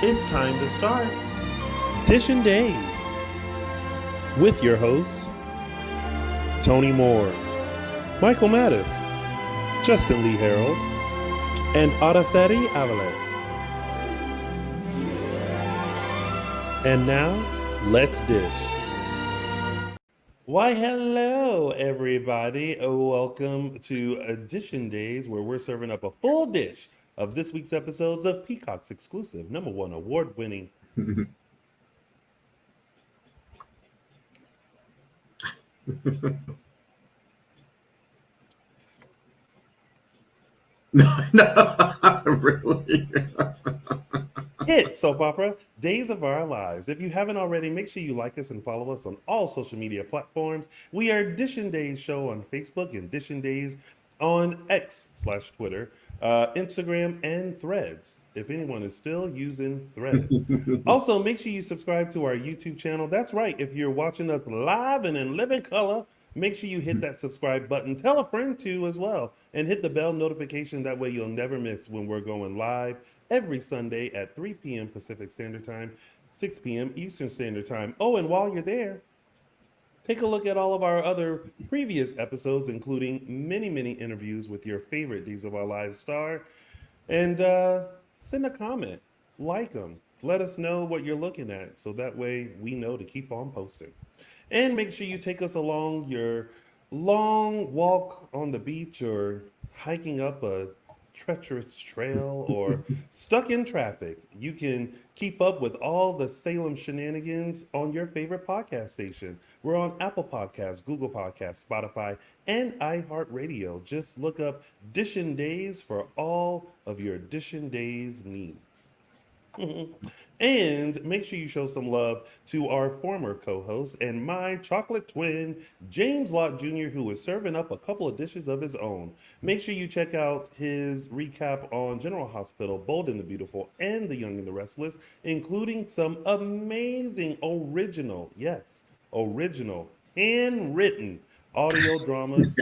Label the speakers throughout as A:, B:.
A: It's time to start Dishin Days with your hosts Tony Moore, Michael Mattis, Justin Lee Hareld, and Araceli Aviles. And now, let's dish. Why, hello, everybody. Welcome to Dishin Days, where we're serving up a full dish of this week's episodes of Peacock's exclusive #1 award-winning
B: No, really.
A: hit soap opera, Days of Our Lives. If you haven't already, make sure you like us and follow us on all social media platforms. We are Dishin Days Show on Facebook and Dishin Days on X/Twitter, Instagram, and Threads, if anyone is still using Threads. Also, make sure you subscribe to our YouTube channel. That's right, if you're watching us live and in living color, make sure you hit that subscribe button. Tell a friend too as well. And hit the bell notification. That way you'll never miss when we're going live every Sunday at 3 p.m. Pacific Standard Time, 6 p.m. Eastern Standard Time. Oh, and while you're there, take a look at all of our other previous episodes, including many, many interviews with your favorite Days of Our Lives star. And send a comment, like them. Let us know what you're looking at so that way we know to keep on posting. And make sure you take us along your long walk on the beach or hiking up a treacherous trail or stuck in traffic. You can keep up with all the Salem shenanigans on your favorite podcast station. We're on Apple Podcasts, Google Podcasts, Spotify, and iHeartRadio. Just look up Dishin Days for all of your Dishin Days needs. And make sure you show some love to our former co-host and my chocolate twin, James Lott Jr., who is serving up a couple of dishes of his own. Make sure you check out his recap on General Hospital, Bold and the Beautiful, and The Young and the Restless, including some amazing original, handwritten audio dramas,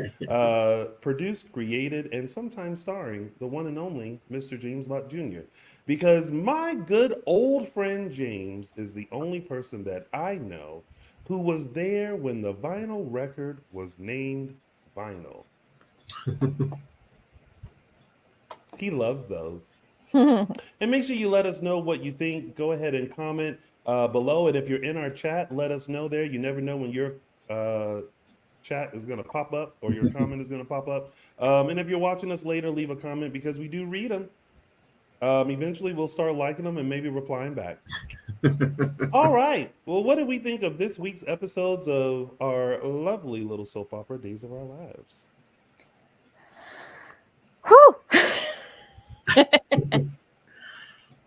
A: produced, created, and sometimes starring the one and only Mr. James Lott Jr. Because my good old friend James is the only person that I know who was there when the vinyl record was named vinyl. He loves those. And make sure you let us know what you think. Go ahead and comment below. And if you're in our chat, let us know there. You never know when your chat is going to pop up or your comment is going to pop up. And if you're watching us later, leave a comment because we do read them. Eventually, we'll start liking them and maybe replying back. All right. Well, what did we think of this week's episodes of our lovely little soap opera, Days of Our Lives?
C: Whew.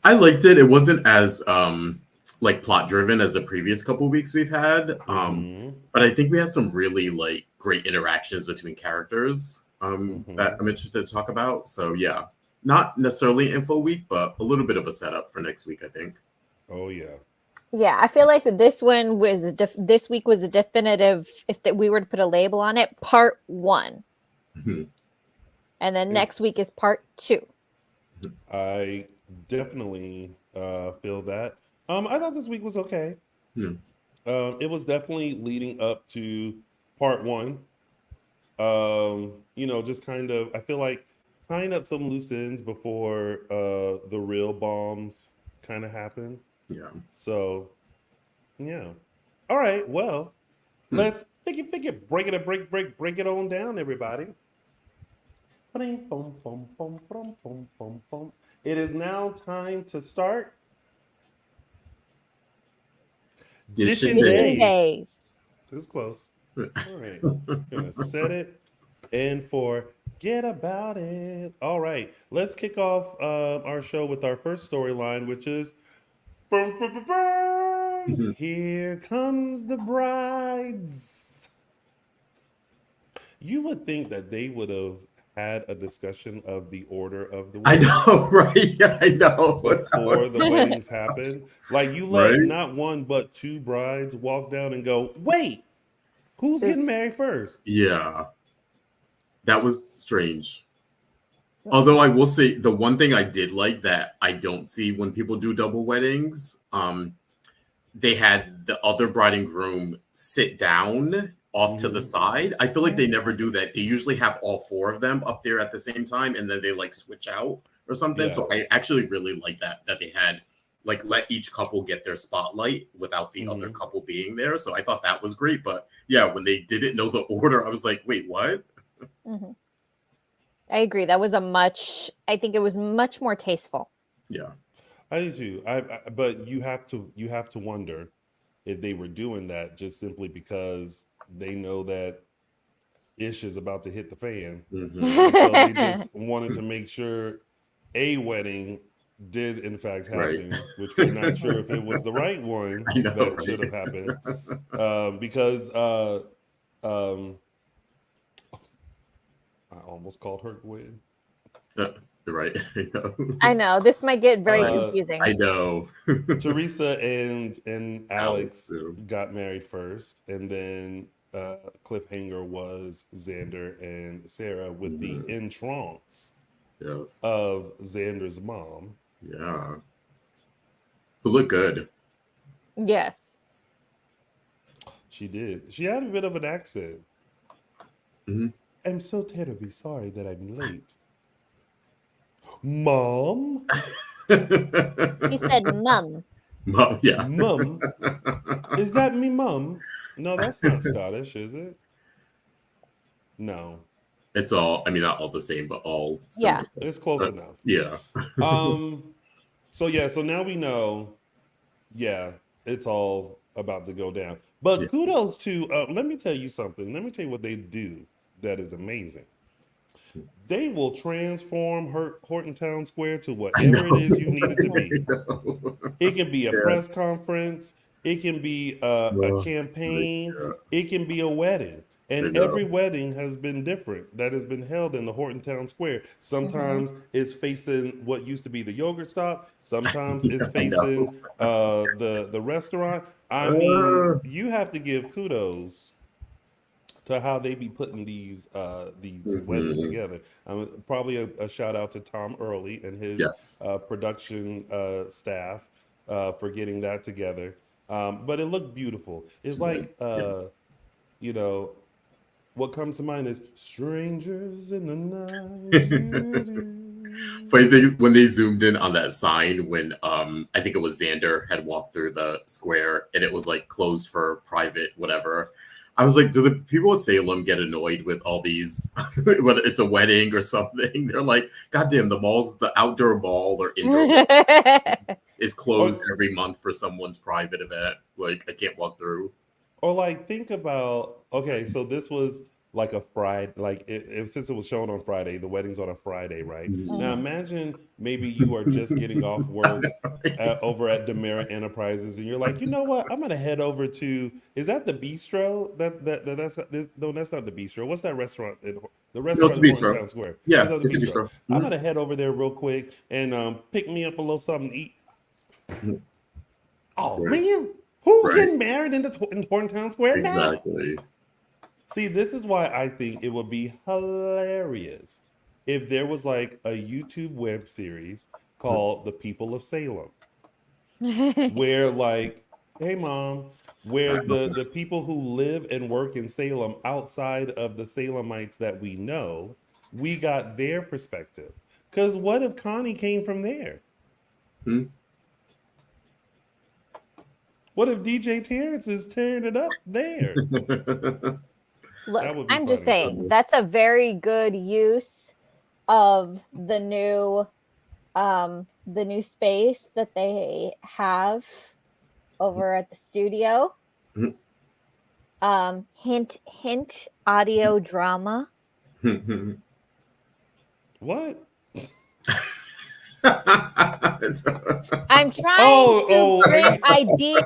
B: I liked it. It wasn't as plot driven as the previous couple weeks we've had. But I think we had some really great interactions between characters that I'm interested to talk about. So yeah, not necessarily info week, but a little bit of a setup for next week, I think.
A: Oh yeah.
C: Yeah, I feel like this one was this week was a definitive. If we were to put a label on it, part 1, and then next week is part 2.
A: I definitely feel that. I thought this week was okay. It was definitely leading up to part 1. Just kind of, I feel like tying up some loose ends before the real bombs kind of happen.
B: Yeah.
A: So, yeah. All right. Well, let's break it on down, everybody. It is now time to start
B: Dishin
C: Days.
A: This is close. All right. Gonna set it and forget about it. All right. Let's kick off our show with our first storyline, which is Here Comes the Brides. You would think that they would have had a discussion of the order of the weddings.
B: I know, right? Yeah, I know.
A: Before the weddings happen. Like, you let not one but 2 brides walk down and go, wait, who's getting married first?
B: Yeah. That was strange. Although I will say the one thing I did like that I don't see when people do double weddings, they had the other bride and groom sit down off to the side. I feel like they never do that. They usually have all four of them up there at the same time, and then they like switch out or something.
A: Yeah.
B: So I actually really like that they had like let each couple get their spotlight without the other couple being there. So I thought that was great. But yeah, when they didn't know the order, I was like, wait, what?
C: I agree. That was I think it was much more tasteful.
B: Yeah.
A: I do too. But you have to wonder if they were doing that just simply because they know that ish is about to hit the fan. So they just wanted to make sure a wedding did in fact happen, which we're not sure if it was the right one that should have happened. Because I almost called her Gwen.
B: Right.
C: I know. This might get very confusing.
B: I know.
A: Teresa and Alex got married first, and then cliffhanger was Xander and Sarah with the entrance of Xander's mom.
B: Yeah. Who looked good.
C: Yes.
A: She did. She had a bit of an accent. I'm so terribly sorry that I'm late. Mom?
C: He said mum.
B: Mom, yeah.
A: Mum? Is that me, Mum? No, that's not Scottish, is it? No.
B: It's all, I mean, not all the same, but all similar.
C: Yeah.
A: It's close enough.
B: Yeah.
A: So now we know, it's all about to go down. But kudos to, let me tell you something. Let me tell you what they do that is amazing. They will transform Horton Town Square to whatever it is you need it to be. It can be a press conference. It can be a campaign. It can be a wedding. And every wedding has been different that has been held in the Horton Town Square. Sometimes it's facing what used to be the yogurt stop. Sometimes it's facing the restaurant. I mean, you have to give kudos to how they be putting these weddings together. Probably a shout out to Tom Early and his production staff for getting that together. But it looked beautiful. It's like, what comes to mind is strangers in the night.
B: Funny thing, when they zoomed in on that sign when I think it was Xander had walked through the square and it was like closed for private, whatever. I was like, do the people of Salem get annoyed with all these, whether it's a wedding or something? They're like, goddamn, the outdoor mall or indoor mall is closed every month for someone's private event. Like, I can't walk through.
A: Or like, think about, okay, so this was like a Friday, like since it was shown on Friday, the wedding's on a Friday, right? Now imagine maybe you are just getting off work over at Demera Enterprises, and you're like, you know what? I'm gonna head over to. Is that the bistro? That's not the bistro. What's that restaurant? The restaurant in Horton Town Square.
B: Yeah, it's the bistro.
A: I'm gonna head over there real quick and pick me up a little something to eat. Oh man, who getting married in Horton Town Square now?
B: Exactly.
A: See, this is why I think it would be hilarious if there was like a YouTube web series called The People of Salem, where like, hey mom, where the people who live and work in Salem outside of the Salemites that we know, we got their perspective. Because what if Connie came from there? What if DJ Terrence is tearing it up there?
C: Look, I'm just saying that's a very good use of the new space that they have over at the studio. Hint, hint, audio drama.
A: What?
C: I'm trying to bring ideas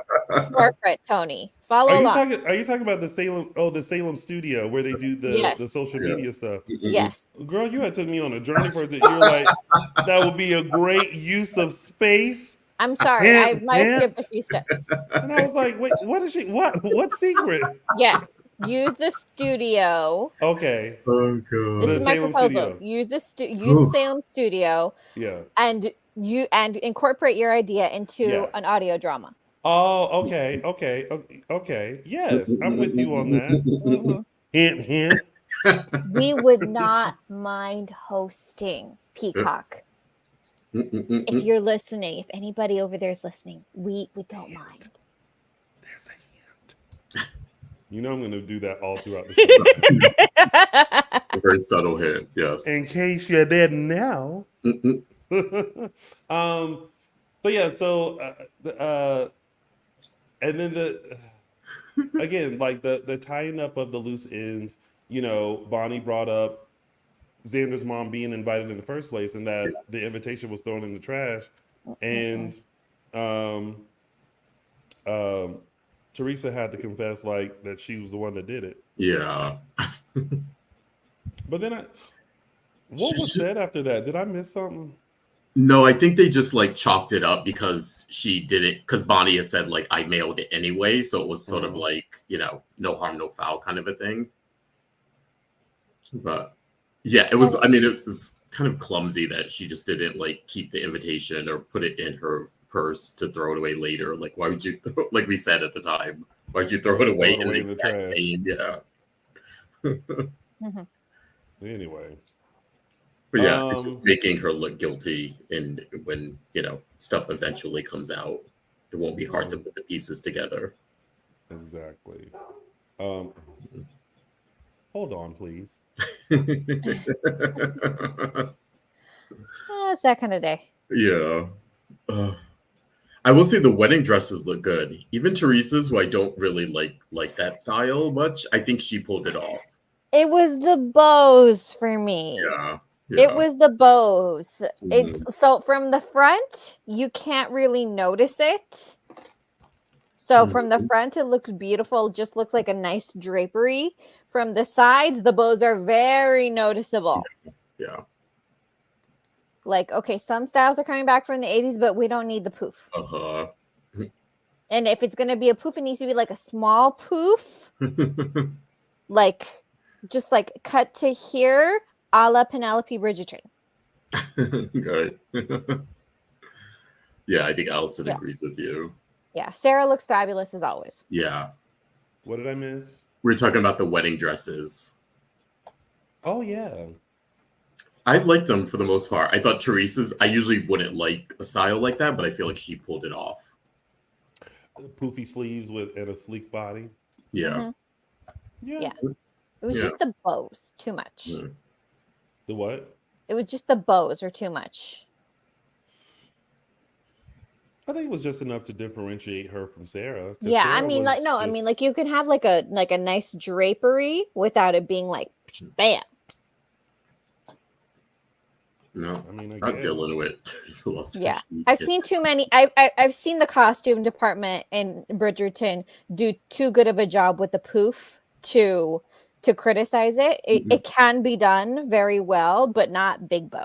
C: forefront, Tony. Follow along.
A: Are you talking about the Salem? Oh, the Salem studio where they do the social media stuff.
C: Yes,
A: girl, you had took me on a journey for it. You're like, that would be a great use of space.
C: I'm sorry, I might have skipped a few steps.
A: And I was like, wait, what is she? What secret?
C: Yes, Use the studio.
A: Okay.
B: Oh
C: This
B: god.
C: is
A: The
C: my
A: Salem
C: proposal.
A: studio.
C: Use the
B: Oof.
C: Salem studio
A: Yeah.
C: and incorporate your idea into
A: Yeah.
C: an audio drama.
A: Oh, okay. Okay. Yes, I'm with you on that.
C: Mhm.
A: Hint, hint.
C: We would not mind hosting Peacock. If you're listening, if anybody over there is listening, we don't mind.
A: There's a hint. You know I'm going to do that all throughout the show.
B: A very subtle hint, yes.
A: In case you didn't know. So yeah, and then again, like the tying up of the loose ends. You know, Bonnie brought up Xander's mom being invited in the first place, and that the invitation was thrown in the trash, and Theresa had to confess like that she was the one that did it.
B: Yeah.
A: But then what was said after that? Did I miss something?
B: No, I think they just like chalked it up because she did it because Bonnie had said like I mailed it anyway, so it was sort of like, you know, no harm, no foul kind of a thing. But yeah, it was, I mean, it was just kind of clumsy that she just didn't like keep the invitation or put it in her purse to throw it away later. Like, why would you like we said at the time, why'd you throw it away in the exact same? Yeah.
A: Anyway.
B: But yeah, it's just making her look guilty, and when, you know, stuff eventually comes out, it won't be hard to put the pieces together.
A: Exactly. Hold on, please.
C: It's that kind of day.
B: Yeah. I will say the wedding dresses look good. Even Theresa's, who I don't really like that style much, I think she pulled it off.
C: It was the bows for me.
B: Yeah.
C: It was the bows. It's so from the front, you can't really notice it. So from the front, it looks beautiful. Just looks like a nice drapery. From the sides, the bows are very noticeable.
B: Yeah.
C: Like, okay, some styles are coming back from the 80s, but we don't need the poof. And if it's going to be a poof, it needs to be like a small poof. Like, just like cut to here, a la Penelope Bridgerton.
B: Okay. Yeah, I think Allison agrees with you.
C: Yeah, Sarah looks fabulous as always.
B: Yeah.
A: What did I miss?
B: We're talking about the wedding dresses.
A: Oh, yeah.
B: I liked them for the most part. I thought Theresa's, I usually wouldn't like a style like that, but I feel like she pulled it off.
A: Poofy sleeves and a sleek body.
B: Yeah.
C: Yeah. It was just the bows too much.
A: The what?
C: It was just the bows are too much.
A: I think it was just enough to differentiate her from Sarah.
C: Yeah,
A: Sarah
C: I mean, like, no, I mean, like, you can have like a nice drapery without it being like, bam.
B: No,
A: I mean,
B: not dealing with.
C: Yeah, I've seen too many. I've seen the costume department in Bridgerton do too good of a job with the poof to criticize it. It can be done very well, but not big bow.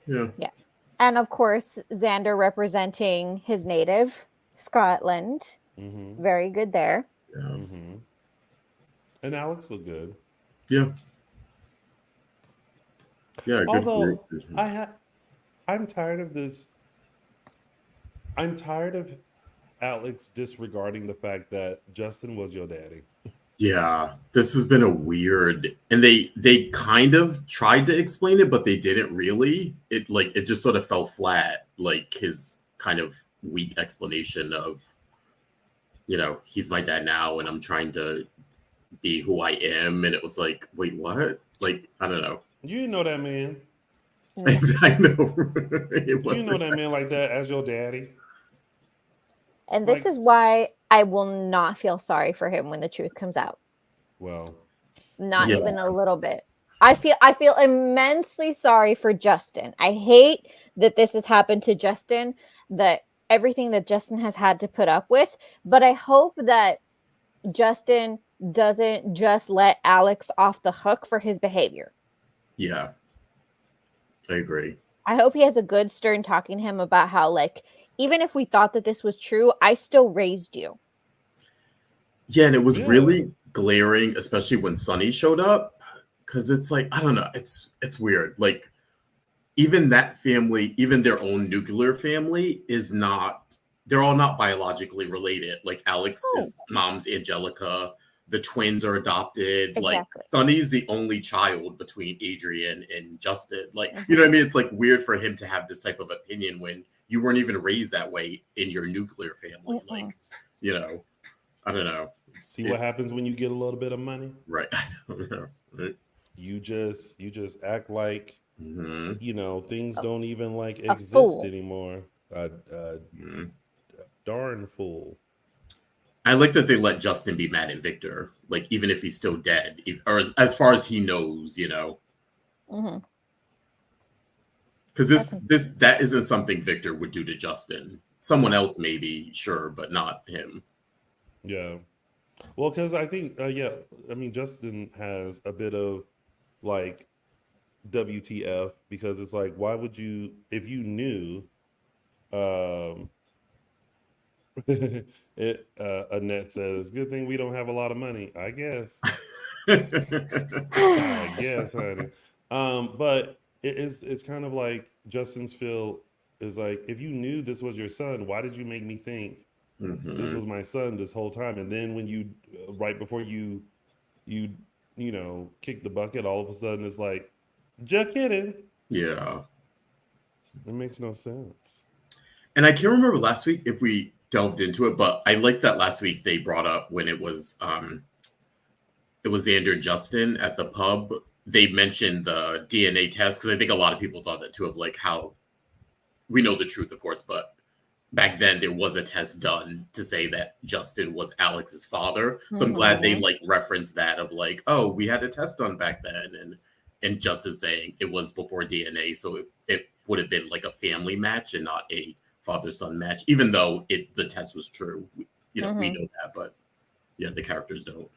B: Yeah.
C: And of course, Xander representing his native Scotland. Very good there.
B: Yes.
A: And Alex looked good.
B: Yeah. Yeah.
A: Although I'm tired of this. I'm tired of Alex disregarding the fact that Justin was your daddy.
B: Yeah, this has been a weird, and they kind of tried to explain it, but they didn't really. It just sort of fell flat, like his kind of weak explanation of, you know, he's my dad now, and I'm trying to be who I am, and it was like, wait, what? Like, I don't know.
A: You didn't know that man.
B: Exactly.
A: You didn't know that man like that as your daddy.
C: And this is why I will not feel sorry for him when the truth comes out.
A: Well,
C: not even a little bit. I feel immensely sorry for Justin. I hate that this has happened to Justin, that everything that Justin has had to put up with, but I hope that Justin doesn't just let Alex off the hook for his behavior.
B: Yeah. I agree.
C: I hope he has a good stern talking to him about how, like, even if we thought that this was true, I still raised you.
B: Yeah, and it was
A: Yeah.
B: really glaring, especially when Sonny showed up, because it's like, I don't know, it's weird. Like, even that family, even their own nuclear family, is not. They're all not biologically related. Like Alex
C: Oh.
B: is mom's Angelica. The twins are adopted. Like
C: Exactly.
B: Sonny's the only child between Adrian and Justin. Like, you know what I mean? It's like weird for him to have this type of opinion when you weren't even raised that way in your nuclear family. Like, you know, I don't know.
A: See what happens when you get a little bit of money?
B: Right. I don't know. Right.
A: You just act like
B: Mhm.
A: you know things don't even like
C: A
A: exist
C: fool.
A: anymore.
B: Mhm.
A: Darn fool.
B: I like that they let Justin be mad at Victor, like even if he's still dead, or as far as he knows, you know,
C: Mm-hmm.
B: because that isn't something Victor would do to Justin. Someone else maybe, sure, but not him.
A: Yeah. Well, because I think yeah, I mean Justin has a bit of like WTF because it's like why would you if you knew um Annette says good thing we don't have a lot of money I guess I guess honey but it's kind of like Justin's feel is like if you knew this was your son why did you make me think this
B: Mhm.
A: was my son this whole time and then when you right before you you know kick the bucket all of a sudden it's like just kidding.
B: Yeah,
A: It makes no sense.
B: and I can't remember last week if we delved into it, but I like that last week they brought up when it was Xander and Justin at the pub. They mentioned the DNA test because I think a lot of people thought that too of like how we know the truth, of course, but back then there was a test done to say that Justin was Alex's father. So I'm glad they like referenced that of like, oh, we had a test done back then, and Justin saying it was before DNA, so it would have been like a family match and not a father-son match, even though the test was true. You know, we know that, but yeah, the characters don't.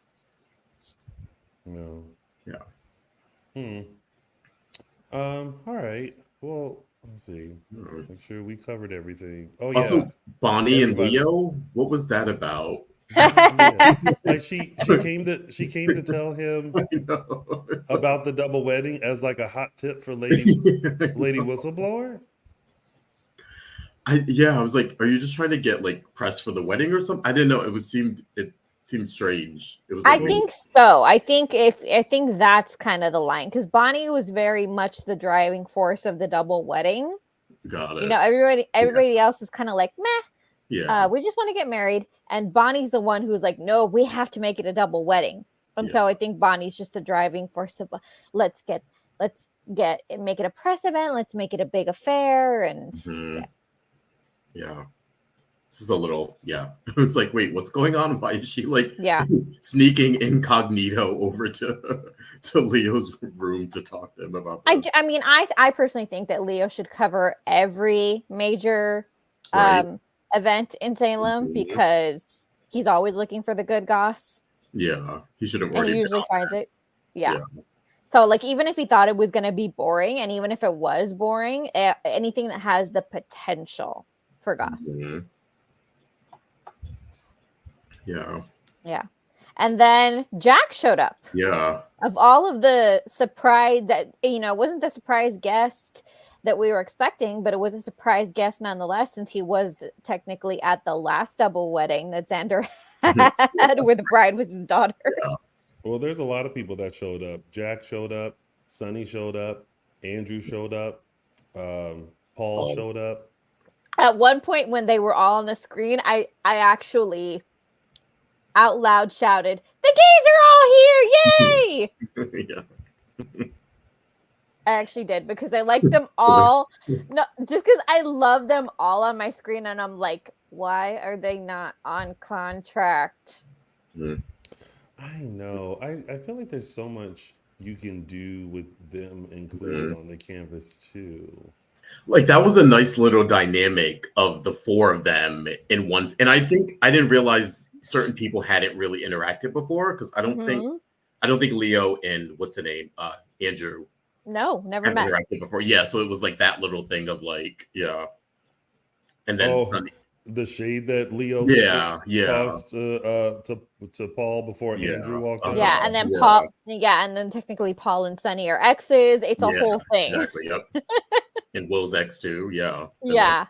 A: No.
B: Yeah.
A: All right. Well, let's see.
B: Hmm.
A: Make sure we covered everything. Oh yeah.
B: Also, Bonnie and
A: Everybody.
B: Leo, what was that about?
A: Yeah. Like she came to tell him
B: I know. It's like,
A: about the double wedding as like a hot tip for
B: I
A: lady
B: know.
A: whistleblower.
B: I was like, are you just trying to get like press for the wedding or something? I didn't know. It seemed strange. It was
C: I
B: like,
A: Well,
C: think so. I think that's kind of the line because Bonnie was very much the driving force of the double wedding.
B: got
C: You
B: it.
C: know, everybody else is kind of like, meh.
B: Yeah.
C: We just want to get married, and Bonnie's the one who's like, no, we have to make it a double wedding. And
B: Yeah.
C: so I think Bonnie's just the driving force of let's make it a press event, let's make it a big affair, and
B: Mhm. Yeah. This is a little, yeah. It was like, wait, what's going on? Why is she like
C: yeah.
B: sneaking incognito over to Leo's room to talk to him about this?
C: I mean, I personally think that Leo should cover every major
B: Right.
C: event in Salem
B: Mhm.
C: because he's always looking for the good goss
B: Yeah. He should have
C: and he
B: already been
C: usually
B: on
C: finds it. Yeah.
B: Yeah.
C: So like even if he thought it was going to be boring and even if it was boring, anything that has the potential for goss.
B: Mhm. Yeah.
C: Yeah. And then Jack showed up.
B: Yeah.
C: Of all of the surprise that, you know, wasn't the surprise guest that we were expecting, but it was a surprise guest nonetheless, since he was technically at the last double wedding that Xander had with Bride was his daughter.
B: Yeah.
A: well, there's a lot of people that showed up. Jack showed up. Sonny showed up. Andrew showed up. Paul
B: Oh.
A: showed up.
C: At one point when they were all on the screen, I actually out loud shouted, "The gays are all here! Yay!"
B: Yeah.
C: I actually did because I like them all. No, just because I love them all on my screen, and I'm like, why are they not on contract?
B: Mm.
A: I know. I feel like there's so much you can do with them included
B: Mhm.
A: on the canvas too.
B: Like that was a nice little dynamic of the four of them in one. And I think I didn't realize certain people hadn't really interacted before because I don't think Leo and what's the name Andrew
C: No, never
B: have
C: met.
B: interacted before. Yeah, so it was like that little thing of like yeah, and then
A: Oh,
B: Sunny.
A: the shade that Leo
B: Yeah,
A: tossed to Paul before Andrew walked in.
C: Yeah, and then and then technically Paul and Sunny are exes. It's a whole thing.
B: Exactly. Yep. And Will's ex too. Yeah.
C: Yeah.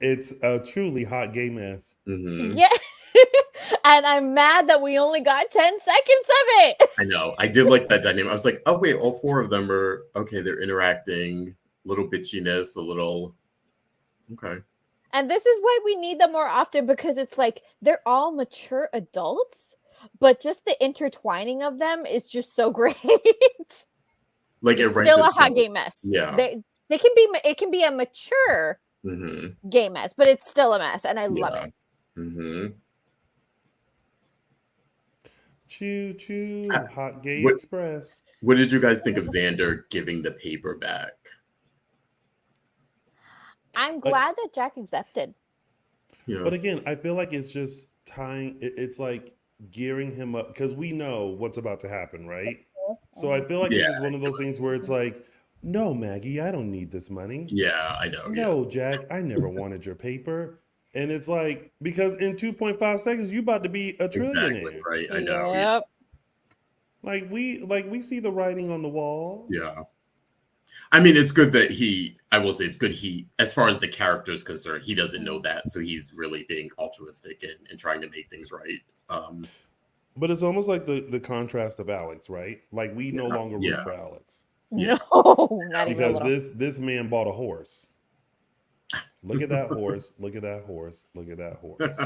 A: It's a truly hot gay mess.
B: Mm-hmm.
C: Yeah. And I'm mad that we only got 10 seconds of it.
B: I know. I did like that dynamic. I was like, oh wait, all four of them are okay. They're interacting. A little bitchiness, a little. Okay.
C: And this is why we need them more often, because it's like they're all mature adults, but just the intertwining of them is just so great.
B: Like
C: it's still a hot gay mess.
B: Yeah.
C: They can be. It can be a mature gay mess, but it's still a mess, and I love it.
B: Mm-hmm.
A: Choo choo, hot gay express.
B: What did you guys think of Xander giving the paper back?
C: I'm glad that Jack accepted.
B: Yeah.
A: But again, I feel like it's just tying. It's like gearing him up, because we know what's about to happen, right? So I feel like it's just one of those things where it's like, no, Maggie, I don't need this money.
B: Yeah, I know.
A: No, Jack, I never wanted your paper. And it's like, because in 2.5 seconds, you about to be a trillionaire.
B: Exactly, right. I know.
C: Yep.
A: Like we see the writing on the wall.
B: Yeah. I mean, it's good that I will say it's good as far as the character is concerned, he doesn't know that. So he's really being altruistic and trying to make things right.
A: But it's almost like the contrast of Alex, right? Like we no longer root for Alex.
C: No, not even
A: because this man bought a horse. Look at that horse. Look at that horse. Look at that horse.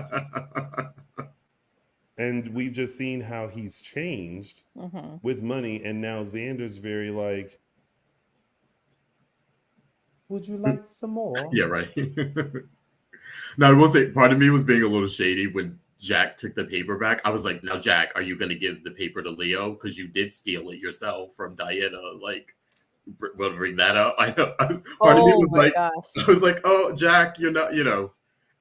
A: And we've just seen how he's changed with money. And now Xander's very like, would you like some more?
B: Yeah, right. Now, I will say, part of me was being a little shady when Jack took the paper back. I was like, now, Jack, are you going to give the paper to Leo? Because you did steal it yourself from Diana. Like, we'll bring that up. I know. Part of me was like, I was like, oh, Jack, you're not,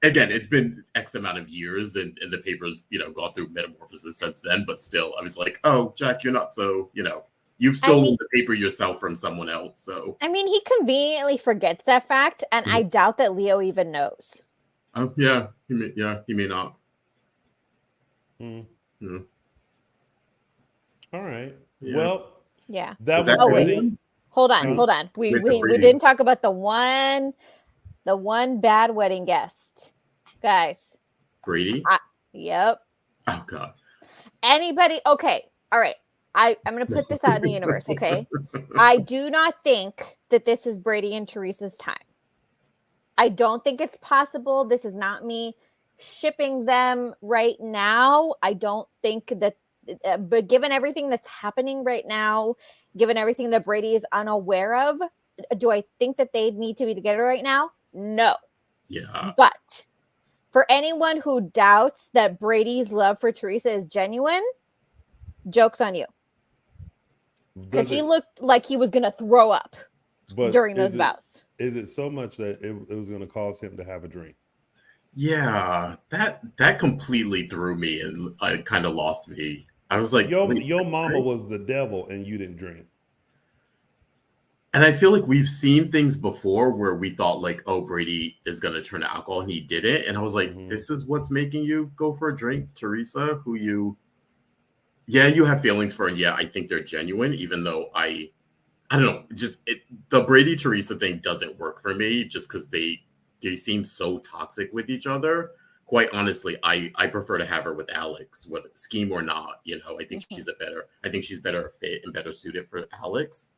B: again, it's been X amount of years and the paper's, gone through metamorphosis since then. But still, I was like, oh, Jack, you're not so, you've stolen the paper yourself from someone else. So
C: I mean, he conveniently forgets that fact, and I doubt that Leo even knows.
B: Oh yeah, he may not.
A: All right.
B: Yeah.
A: Well,
C: yeah.
A: That was
C: wait. Hold on. We didn't talk about the one bad wedding guest, guys.
B: Brady.
C: Yep.
B: Oh God.
C: Anybody? Okay. All right. I'm going to put this out in the universe, okay? I do not think that this is Brady and Theresa's time. I don't think it's possible. This is not me shipping them right now. I don't think that, but given everything that's happening right now, given everything that Brady is unaware of, do I think that they need to be together right now? No.
B: Yeah.
C: But for anyone who doubts that Brady's love for Theresa is genuine, joke's on you. Because he looked like he was going to throw up during those vows.
A: Is it so much that it was going to cause him to have a drink?
B: Yeah, that completely threw me and I kind of lost me. I was like,
A: your mama was the devil and you didn't drink.
B: And I feel like we've seen things before where we thought like, oh, Brady is going to turn to alcohol and he didn't. And I was like, this is what's making you go for a drink, Theresa, who you have feelings for. And yeah, I think they're genuine, even though I don't know, the Brady Theresa thing doesn't work for me just because they seem so toxic with each other. Quite honestly, I prefer to have her with Alex, whether scheme or not. I think she's better fit and better suited for Alex.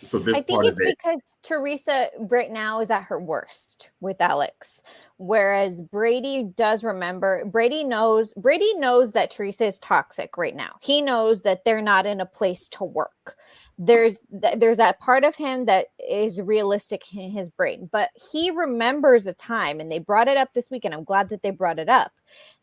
B: So this part of it,
C: because Theresa right now is at her worst with Alex, whereas Brady does remember. Brady knows that Theresa is toxic right now. He knows that they're not in a place to work. There's that part of him that is realistic in his brain, but he remembers a time, and they brought it up this week, and I'm glad that they brought it up,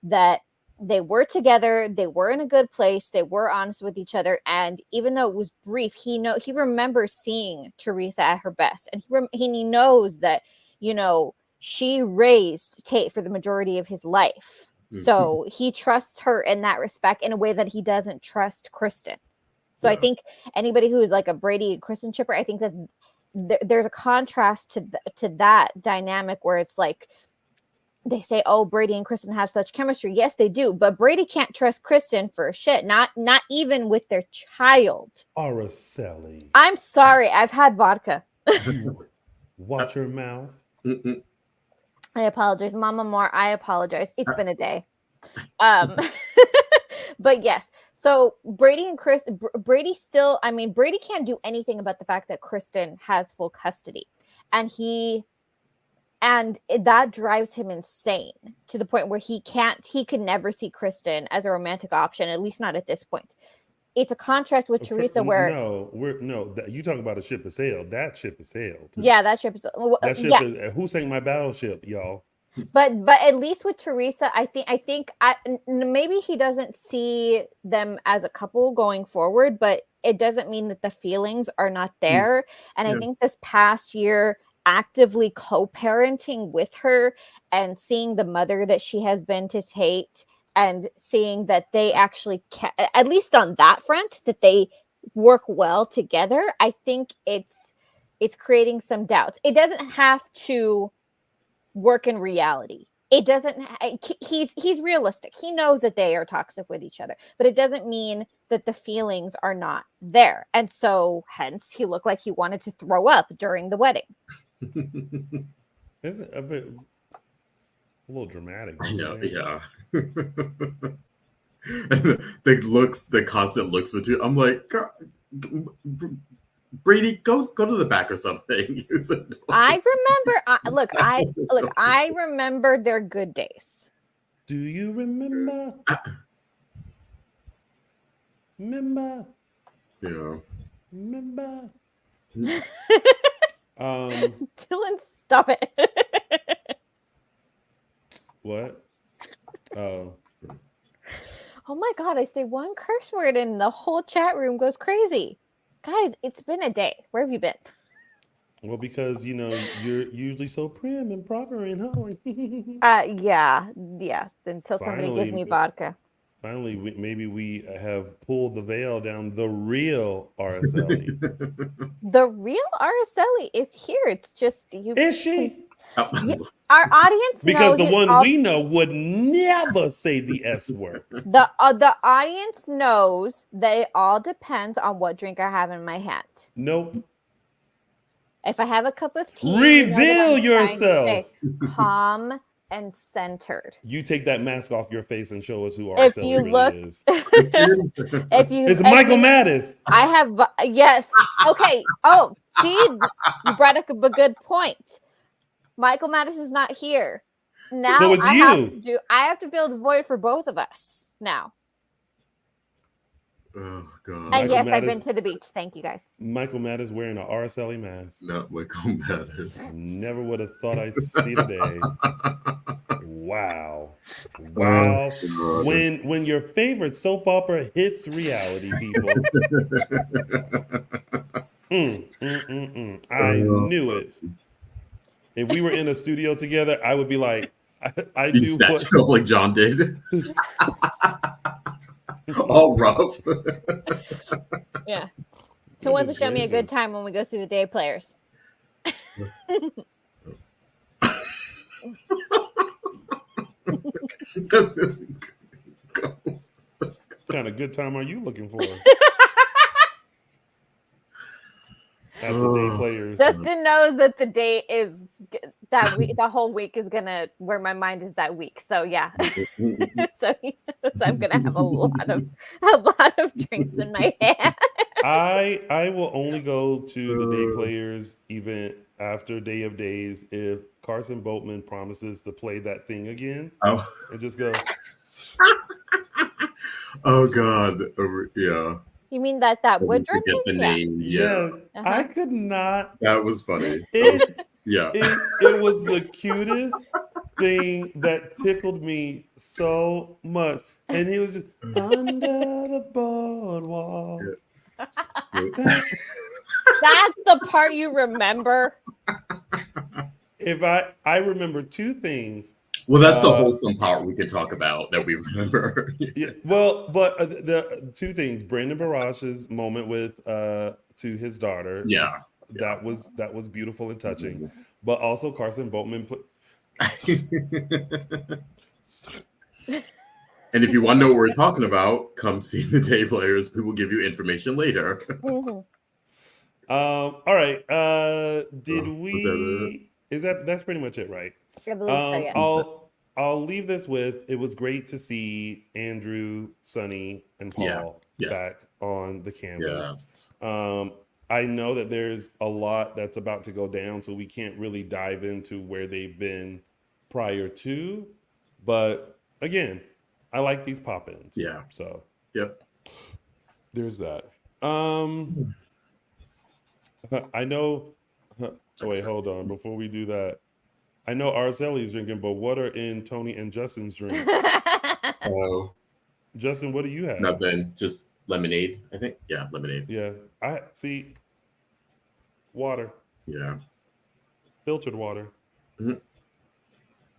C: that they were together, they were in a good place, they were honest with each other, and even though it was brief, he remembers seeing Theresa at her best, and he knows that she raised Tate for the majority of his life, so he trusts her in that respect in a way that he doesn't trust Kristen. So I think anybody who is like a Brady and Kristen shipper, I think that there's a contrast to that dynamic where it's like they say, oh, Brady and Kristen have such chemistry. Yes, they do. But Brady can't trust Kristen for shit. Not even with their child.
A: Araceli.
C: I'm sorry. I've had vodka.
A: Watch your mouth.
C: I apologize. Mama Moore, I apologize. It's been a day. But yes. So Brady and Brady still, I mean, Brady can't do anything about the fact that Kristen has full custody. And that drives him insane to the point where he could never see Kristen as a romantic option, at least not at this point. It's a contrast with Theresa where
A: you talking about a ship has sailed. That ship has sailed.
C: Yeah, that ship is
A: that ship is, who sank my battleship, y'all?
C: But at least with Theresa, I think maybe he doesn't see them as a couple going forward, but it doesn't mean that the feelings are not there. And I think this past year, actively co-parenting with her and seeing the mother that she has been to Tate, and seeing that they actually at least on that front, that they work well together, I think it's creating some doubts. It doesn't have to work in reality. It doesn't. He's realistic. He knows that they are toxic with each other, but it doesn't mean that the feelings are not there. And so, hence, he looked like he wanted to throw up during the wedding.
A: Isn't a little dramatic?
B: I know, yeah. And the constant looks between. I'm like, Brady, go to the back or something.
C: I remember their good days.
A: Do you remember? Remember?
B: Yeah.
A: Remember?
C: Dylan, stop it.
A: What? Oh
C: my God, I say one curse word and the whole chat room goes crazy. Guys, it's been a day. Where have you been?
A: Well, because you're usually so prim and proper and home.
C: Yeah. Until somebody gives me vodka.
A: Finally, maybe we have pulled the veil down. The real Araceli.
C: The real Araceli is here. It's just you.
A: Is she?
C: Yeah, our audience
A: because
C: knows
A: the one we know would never say the S word.
C: The audience knows that it all depends on what drink I have in my hand.
A: Nope.
C: If I have a cup of tea,
A: reveal yourself.
C: Calm and centered.
A: You take that mask off your face and show us who Araceli really is. It's Michael Mattis.
C: I have yes. Okay. Oh, see, you brought up a good point. Michael Mattis is not here. Now
A: so it's
C: I have to fill the void for both of us now.
B: Oh God.
C: And
A: Michael
C: yes,
A: Mattis,
C: I've been to the beach. Thank you guys.
A: Michael Mattis wearing an Araceli mask.
B: Not Michael Mattis.
A: Never would have thought I'd see the day. Wow. When your favorite soap opera hits reality, people. I knew it. If we were in a studio together, I would be like, I do what
B: like John did. All rough.
C: Yeah. Who wants to show me a good time when we go see the Day Players?
A: What kind of good time are you looking for? At the Day Players.
C: Justin knows that the day is that week. The whole week is gonna where my mind is that week. So yeah, so I'm gonna have a lot of drinks in my hand.
A: I will only go to the Day Players event after Day of Days if Carson Boatman promises to play that thing again.
B: Oh,
A: and just go.
B: Oh God, yeah.
C: You mean that Woodruff thing?
B: The name, yeah.
A: Yes, I could not.
B: That was funny.
A: It was the cutest thing that tickled me so much, and he was just under the boardwalk.
C: That's the part you remember.
A: If I remember two things.
B: Well, that's the wholesome part we could talk about that we remember.
A: Yeah. Well, but the two things: Brandon Barash's moment with to his daughter.
B: Yeah.
A: That was beautiful and touching. Mm-hmm. But also Carson Boatman.
B: And if you want to know what we're talking about, come see the Day Players. We will give you information later.
A: All right. Did
B: Was that
A: is that's pretty much it, right?
C: I believe so, yes.
A: I'll leave this with, it was great to see Andrew, Sonny, and Paul back on the canvas.
B: Yes.
A: I know that there's a lot that's about to go down, so we can't really dive into where they've been prior to. But again, I like these pop-ins.
B: Yeah.
A: So
B: Yep.
A: there's that. I know. Oh, wait, hold on. Before we do that, I know Araceli is drinking, but what are in Tony and Justin's drinks?
B: Oh,
A: Justin, what do you have?
B: nothing. Just lemonade, I think. Yeah, lemonade.
A: Yeah, I see. Water,
B: Yeah.
A: filtered water.
B: Mhm.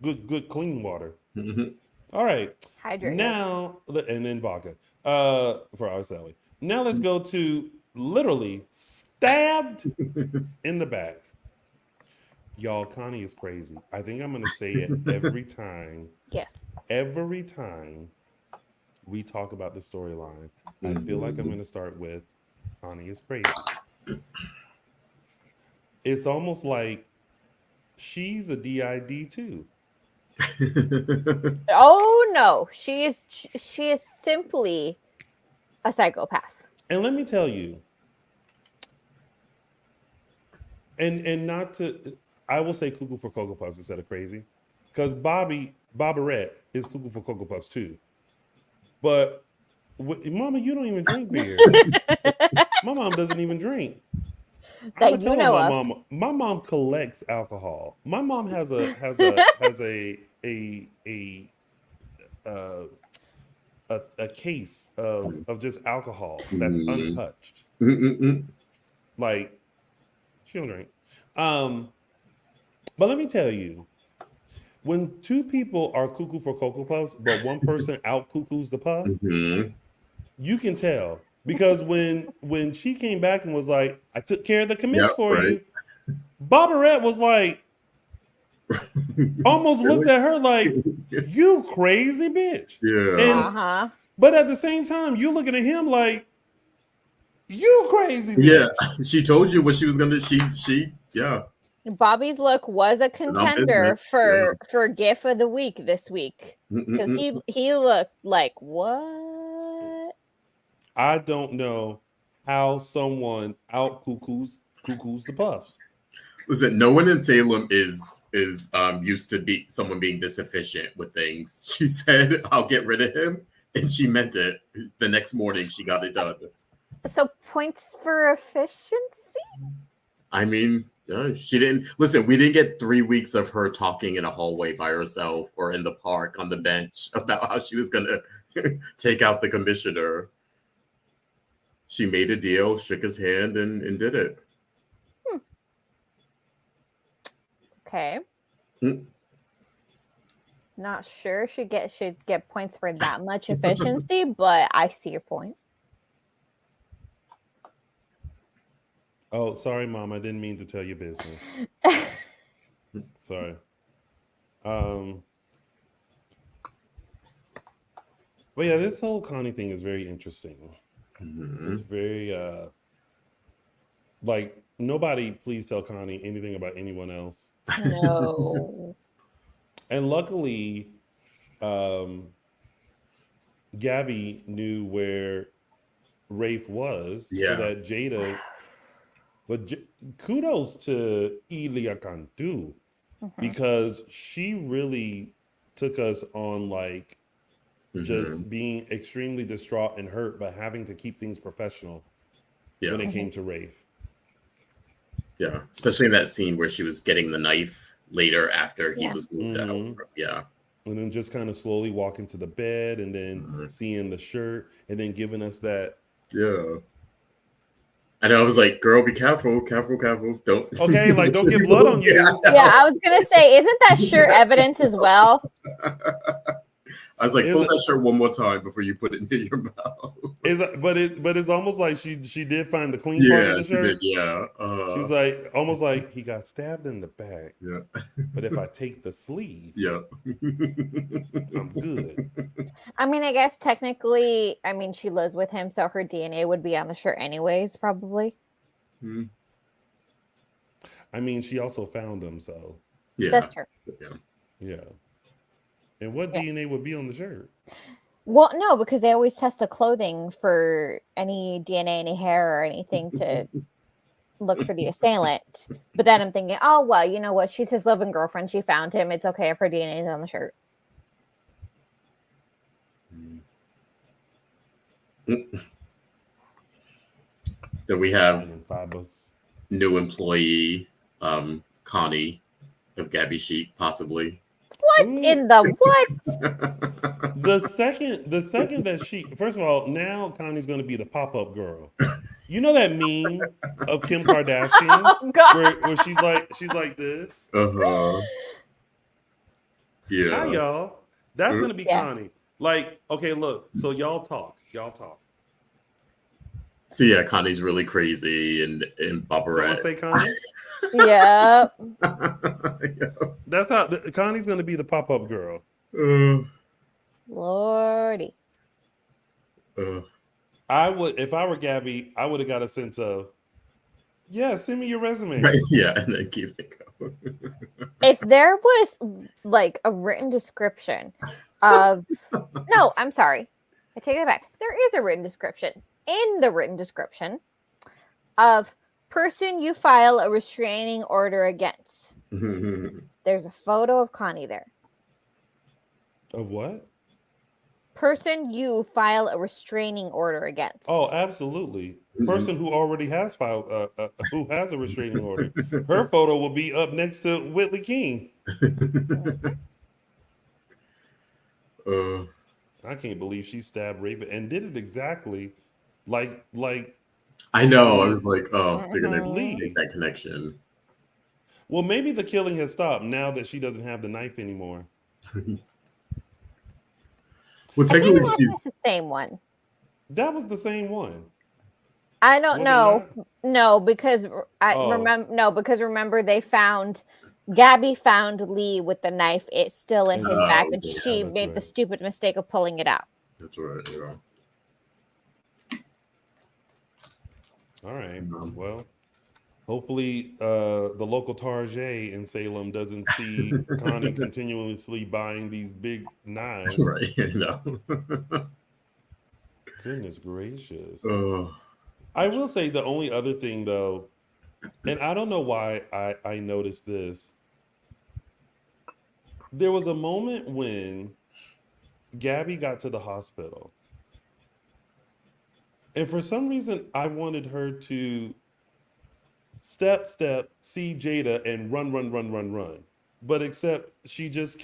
A: Good, clean water.
B: Mhm.
A: All right.
C: Hydrate.
A: Now, and then vodka for Araceli. Now let's go to literally stabbed in the back. Y'all, Connie is crazy. I think I'm going to say it every time.
C: Yes.
A: Every time we talk about the storyline, I feel like I'm going to start with Connie is crazy. It's almost like she's a DID too.
C: Oh no, she is simply a psychopath.
A: And let me tell you, and not to, I will say cuckoo for Cocoa Puffs instead of crazy, because Bobberette is cuckoo for Cocoa Puffs too. But Mama, you don't even drink beer. My mom doesn't even drink.
C: That you know of.
A: My mom collects alcohol. My mom has a case of just alcohol that's untouched. Like, she don't drink. But let me tell you, when two people are cuckoo for Cocoa Puffs, but one person out cuckoos the puff, you can tell. Because when she came back and was like, I took care of the commits for you, Bobberette was like, almost looked at her like, you crazy bitch.
B: Yeah.
A: And, but at the same time, you looking at him like, you crazy bitch.
B: Yeah. She told you what she was going to, she.
C: Bobby's look was a contender for GIF of the week this week. Because he looked like, what?
A: I don't know how someone out cuckoos the puffs.
B: Listen, no one in Salem is used to someone being this efficient with things. She said, "I'll get rid of him," and she meant it. The next morning, she got it done.
C: So points for efficiency?
B: I mean, she didn't listen. We didn't get 3 weeks of her talking in a hallway by herself or in the park on the bench about how she was gonna take out the commissioner. She made a deal, shook his hand, and did it.
C: Okay. Not sure should get points for that much efficiency, but I see your point.
A: Oh, sorry, Mom. I didn't mean to tell your business. Sorry. But yeah, this whole Connie thing is very interesting. It's very like, nobody please tell Connie anything about anyone else.
C: No.
A: And luckily, Gabby knew where Rafe was, so that Jada. But kudos to Ilia Cantu, because she really took us on like just being extremely distraught and hurt, but having to keep things professional when it came to Rafe.
B: Yeah, especially in that scene where she was getting the knife later after he was moved out. Yeah.
A: And then just kind of slowly walking to the bed and then seeing the shirt and then giving us that.
B: Yeah. And I was like, girl, be careful. Don't.
A: Okay, like, don't get blood on you.
C: Yeah, I was going to say, isn't that shirt evidence as well?
B: I was like, fold that shirt one more time before you put it near your mouth.
A: But it's almost like she did find the clean part of the shirt.
B: She did,
A: She was like, almost like he got stabbed in the back.
B: Yeah.
A: But if I take the sleeve,
B: yeah,
A: I'm good.
C: I mean, I guess technically, I mean, she lives with him, so her DNA would be on the shirt anyways, probably.
A: I mean, she also found him, so
B: yeah,
C: that's true.
A: Yeah. And what DNA would be on the shirt?
C: Well, no, because they always test the clothing for any DNA, any hair, or anything to look for the assailant. But then I'm thinking, oh, well, you know what? She's his living girlfriend. She found him. It's okay if her DNA is on the shirt.
B: Then we have
A: Fibers.
B: new employee, Connie of Gabby Chic, possibly.
C: What in the what?
A: The second that she, first of all, now Connie's going to be the pop-up girl. You know that meme of Kim Kardashian
C: Oh, God.
A: where she's like this.
B: Yeah.
A: Hi y'all. That's going to be Connie. Like, okay, look. So y'all talk.
B: So yeah, Connie's really crazy and Bobberette.
A: Someone say Connie.
C: Yeah.
A: That's how Connie's going to be the pop-up girl.
C: Lordy.
A: I would, if I were Gabby, I would have got a sense of, yeah, send me your resume.
B: Right, yeah, and then keep it going.
C: If there was like a written description of, no, I'm sorry, I take it back. There is a written description. In the written description of person you file a restraining order against. There's a photo of Connie there.
A: Of what?
C: Person you file a restraining order against.
A: Oh, absolutely. Person who already has filed, who has a restraining order. Her photo will be up next to Whitley King. I can't believe she stabbed Raven and did it exactly like.
B: I know. I was like, oh, they're gonna make that connection.
A: Well, maybe the killing has stopped now that she doesn't have the knife anymore.
B: Well, technically, she's
C: the same one.
A: That was the same one.
C: I don't know. No, because remember they found Gabby found Lee with the knife. It's still in his back, and she made the stupid mistake of pulling it out.
B: That's right. Yeah.
A: All right. Well, hopefully the local Target in Salem doesn't see Connie continuously buying these big knives.
B: Right. No.
A: Goodness gracious. I will say the only other thing though, and I don't know why I noticed this. There was a moment when Gabby got to the hospital. And for some reason, I wanted her to step, see Jada and run. But except she just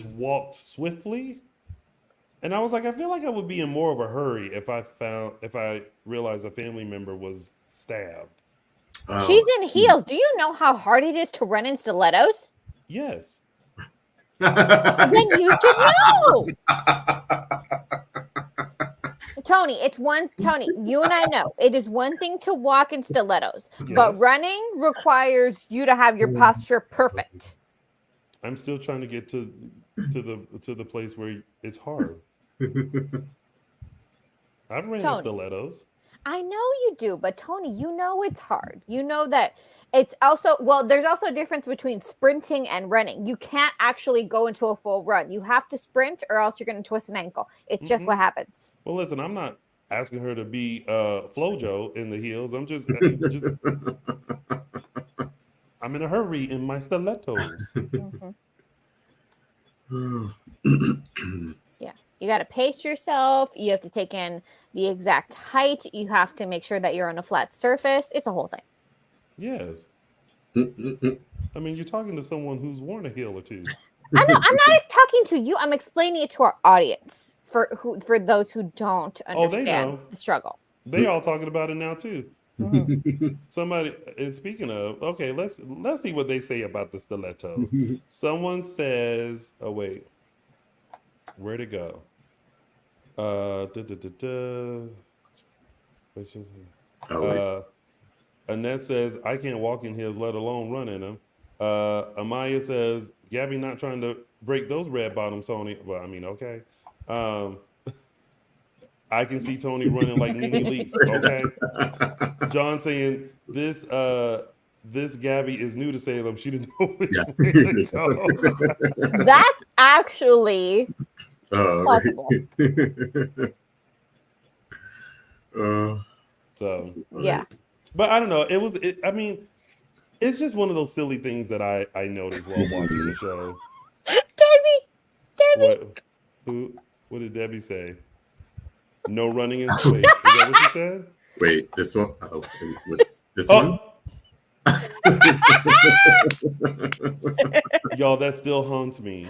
A: walked swiftly. And I was like, I feel like I would be in more of a hurry if I realized a family member was stabbed.
C: She's in heels. Do you know how hard it is to run in stilettos?
A: Yes.
C: Then you should know. Tony, you and I know it is one thing to walk in stilettos, but running requires you to have your posture perfect.
A: I'm still trying to get to the place where it's hard. I've ran in stilettos.
C: I know you do, but Tony, you know it's hard. You know that it's also, there's also a difference between sprinting and running. You can't actually go into a full run. You have to sprint or else you're going to twist an ankle. It's just what happens.
A: Well, listen, I'm not asking her to be Flojo in the heels. I'm just I'm in a hurry in my stilettos.
C: Yeah. You got to pace yourself. You have to take in the exact height. You have to make sure that you're on a flat surface. It's a whole thing.
A: Yes. I mean, you're talking to someone who's worn a heel or two.
C: I know. I'm not talking to you. I'm explaining it to our audience for those who don't understand the struggle.
A: They all talking about it now too. Somebody is speaking of. Okay, let's see what they say about the stilettos. Someone says, "Oh wait." Where'd it go?
B: Oh,
A: Annette says, I can't walk in heels, let alone run in them. Amaya says, Gabby not trying to break those red bottoms, Tony. Well, I mean, okay. I can see Tony running like Nene Leakes. Okay. John saying, this Gabby is new to Salem. She didn't know which way to go.
C: That's actually
B: right.
C: plausible.
A: So
C: Yeah.
A: But I don't know. I mean, it's just one of those silly things that I noticed while watching the show.
C: Debbie.
A: What did Debbie say? No running in wait, is that what she said?
B: Wait, this one? Oh, this one?
A: Y'all, that still haunts me.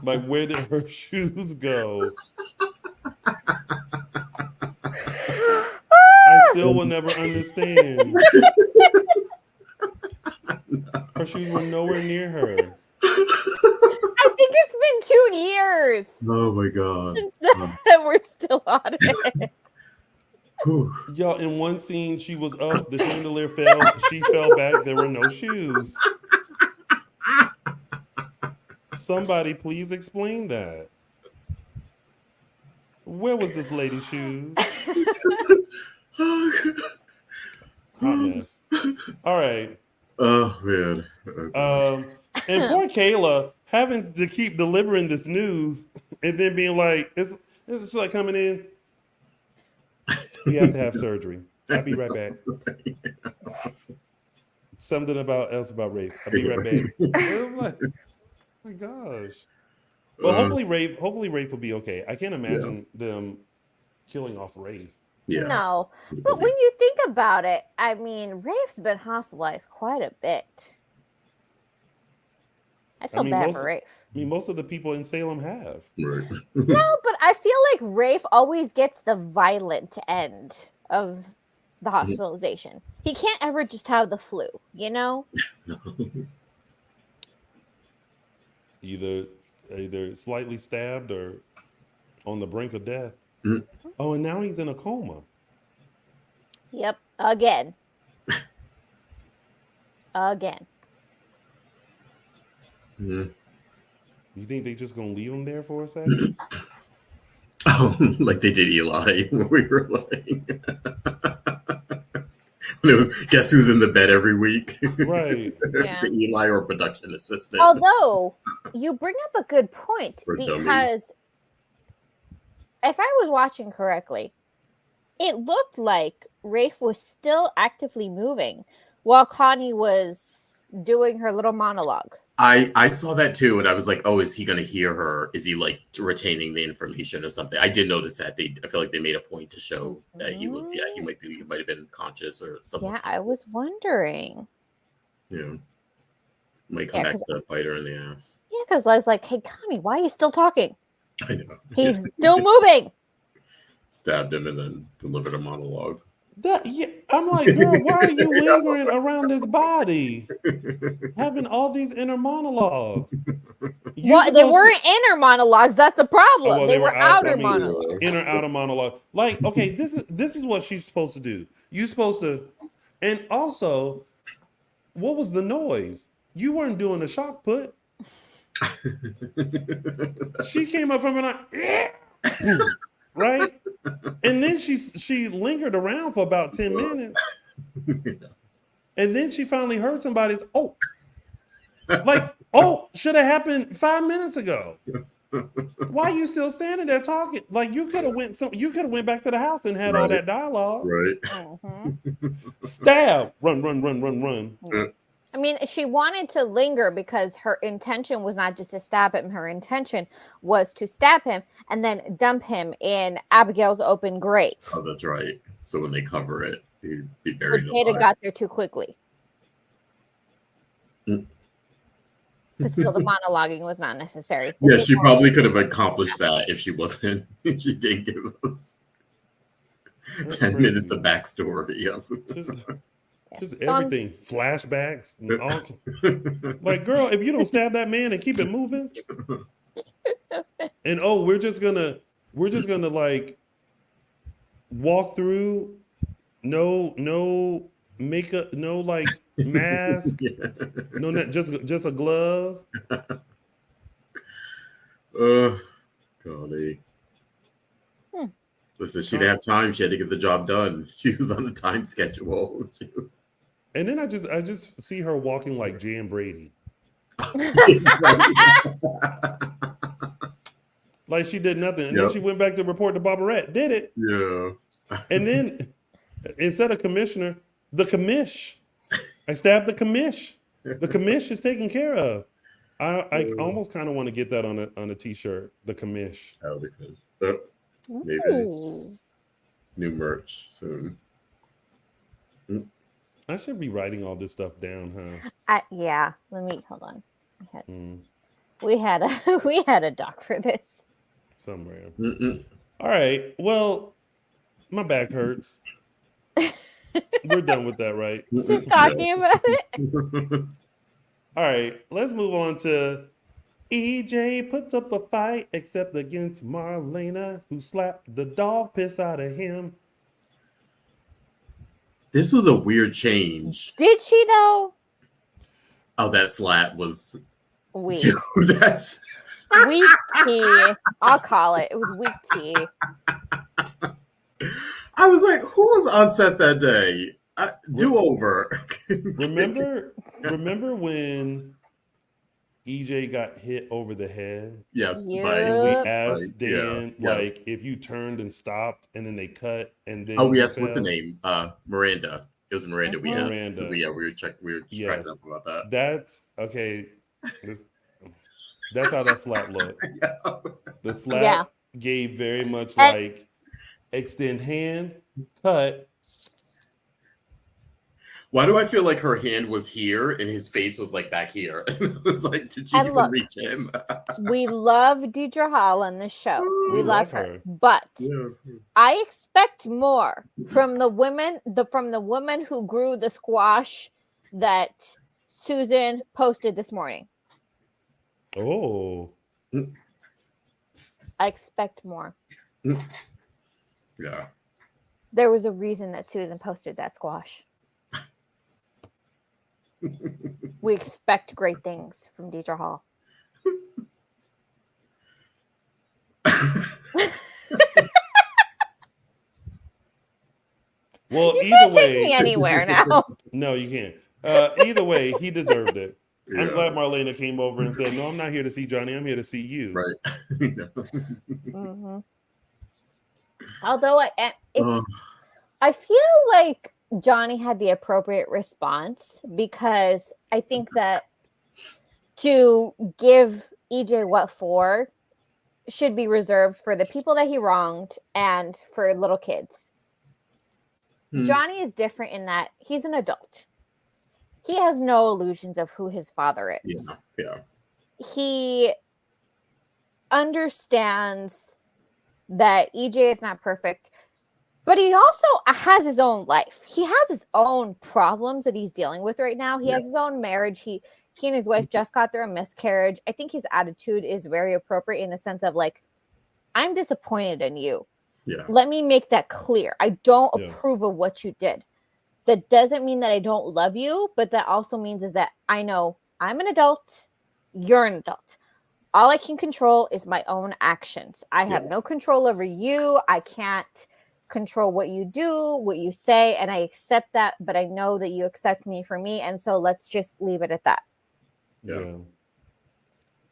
A: Like, where did her shoes go? I still will never understand. Her shoes were nowhere near her.
C: I think it's been 2 years.
B: Oh my god.
C: Since that we're still on it.
A: Y'all, in one scene, she was up, the chandelier fell, she fell back, there were no shoes. Somebody please explain that. Where was this lady's shoes? Hot mess. All right.
B: Oh man.
A: And poor Kayla having to keep delivering this news and then being like, is this like coming in? We have to have surgery. I'll be right back. Something else about Rafe. I'll be right back. I'm like, oh my gosh. Well, hopefully Rafe will be okay. I can't imagine them killing off Rafe.
B: Yeah.
C: No. But when you think about it, I mean, Rafe's been hospitalized quite a bit. I feel bad for Rafe.
A: I mean, most of the people in Salem have.
B: Right.
C: No, but I feel like Rafe always gets the violent end of the hospitalization. He can't ever just have the flu, you know?
A: Either slightly stabbed or on the brink of death. Oh, and now he's in a coma.
C: Yep. Again. Again.
A: You think they just gonna leave him there for a second?
B: Oh, like they did Eli when we were like, when it was guess who's in the bed every week?
A: Right.
C: Yeah.
B: It's Eli or production assistant.
C: Although you bring up a good point because if I was watching correctly, it looked like Rafe was still actively moving while Connie was doing her little monologue.
B: I saw that too, and I was like, "Oh, is he going to hear her? Is he like retaining the information or something?" I did notice that. I feel like they made a point to show that he was. Yeah, he might have been conscious or something.
C: Yeah, I was wondering.
B: Yeah, might come back to bite her in the ass.
C: Yeah, because I was like, "Hey, Connie, why are you still talking?
B: I know
C: He's still moving."
B: Stabbed him and then delivered a monologue.
A: I'm like, girl, why are you lingering around this body? Having all these inner monologues.
C: Well, they weren't inner monologues. That's the problem.
A: Oh, well,
C: they were outer monologues.
A: Inner, outer monologue. Like, okay, this is what she's supposed to do. You're supposed to, and also, what was the noise? You weren't doing the shock put. She came up from like, right? And then she lingered around for about 10 minutes. And then she finally heard somebody's, should have happened 5 minutes ago. Why are you still standing there talking? Like you could have went back to the house and had all that dialogue.
B: Right.
A: Stab. Run.
C: I mean, she wanted to linger because her intention was not just to stab him. Her intention was to stab him and then dump him in Abigail's open grave.
B: Oh, that's right. So when they cover it, he'd be buried alive.
C: Ada got there too quickly. But still, the monologuing was not necessary.
B: Yeah, she probably could have accomplished that if she wasn't. If she didn't give us 10 minutes of backstory of
A: just everything, flashbacks, and all. Like, girl, if you don't stab that man and keep it moving, And oh, we're just gonna like walk through, no makeup, no like mask,
B: Yeah.
A: no, not just a glove.
B: Golly.
C: Hmm.
B: Listen, she didn't have time. She had to get the job done. She was on a time schedule. She was...
A: And then I just see her walking like Jan Brady. Like she did nothing. And then
B: Yep.
A: she went back to report to Barbarette. Did it.
B: Yeah.
A: And then instead of commissioner, the commish. I stabbed the commish. The commish is taken care of. I almost kind of want to get that on a t-shirt. The commish.
B: Oh, because maybe
C: Ooh.
B: new merch soon.
A: I should be writing all this stuff down, huh?
C: Yeah. Let me hold on.
A: Mm,
C: We had a doc for this.
A: somewhere.
B: Mm-mm.
A: All right. Well, my back hurts. We're done with that, right?
C: Just talking about it.
A: All right. Let's move on to EJ puts up a fight, except against Marlena, who slapped the dog piss out of him.
B: This was a weird change.
C: Did she though?
B: Oh, that slap was...
C: Weak.
B: Dude, that's...
C: Weak tea. I'll call it. It was weak tea.
B: I was like, who was on set that day? Do over.
A: Remember when EJ got hit over the head?
B: Yes.
C: Yep.
A: And we
C: Yep.
A: asked
B: Right, yeah,
A: Dan,
B: yes.
A: like, if you turned and stopped and then they cut and then
B: Oh,
A: you
B: yes. What's the
A: fell?
B: name? Miranda. It was Miranda. We asked.
A: Miranda.
B: 'Cause we were
A: Yes.
B: cracking up about that.
A: That's okay. That's how that slap looked.
B: Yeah.
A: The slap
C: Yeah.
A: gave very much
C: And-
A: like extend hand, cut.
B: Why do I feel like her hand was here and his face was like back here? It was like, did she
C: And
B: even
C: look,
B: reach him?
C: We love Deidre Hall on the show. We
A: We
C: love
A: love
C: her.
A: her.
C: But
B: Yeah.
C: I expect more from the women, from the woman who grew the squash that Susan posted this morning.
A: Oh,
C: I expect more.
B: Yeah.
C: There was a reason that Susan posted that squash. We expect great things from Deidre Hall.
A: well,
C: You
A: either
C: can't
A: way,
C: take me anywhere now.
A: no, you can't. Either way, he deserved it. I'm
B: Yeah.
A: glad Marlena came over and said, "No, I'm not here to see Johnny. I'm here to see you."
B: Right.
C: Mhm. Although
B: Oh,
C: I feel like Johnny had the appropriate response, because I think that to give EJ what for should be reserved for the people that he wronged and for little kids. Johnny is different in that he's an adult. He has no illusions of who his father is.
B: yeah.
C: He understands that EJ is not perfect, but he also has his own life. He has his own problems that he's dealing with right now. He has his own marriage. He and his wife just got through a miscarriage. I think his attitude is very appropriate in the sense of like, I'm disappointed in you.
B: Yeah.
C: Let me make that clear. I don't
A: Yeah.
C: approve of what you did. That doesn't mean that I don't love you, but that also means is that I know I'm an adult, you're an adult. All I can control is my own actions. I have no control over you. I can't control what you do, what you say, and I accept that, but I know that you accept me for me, and so let's just leave it at that.
A: Yeah.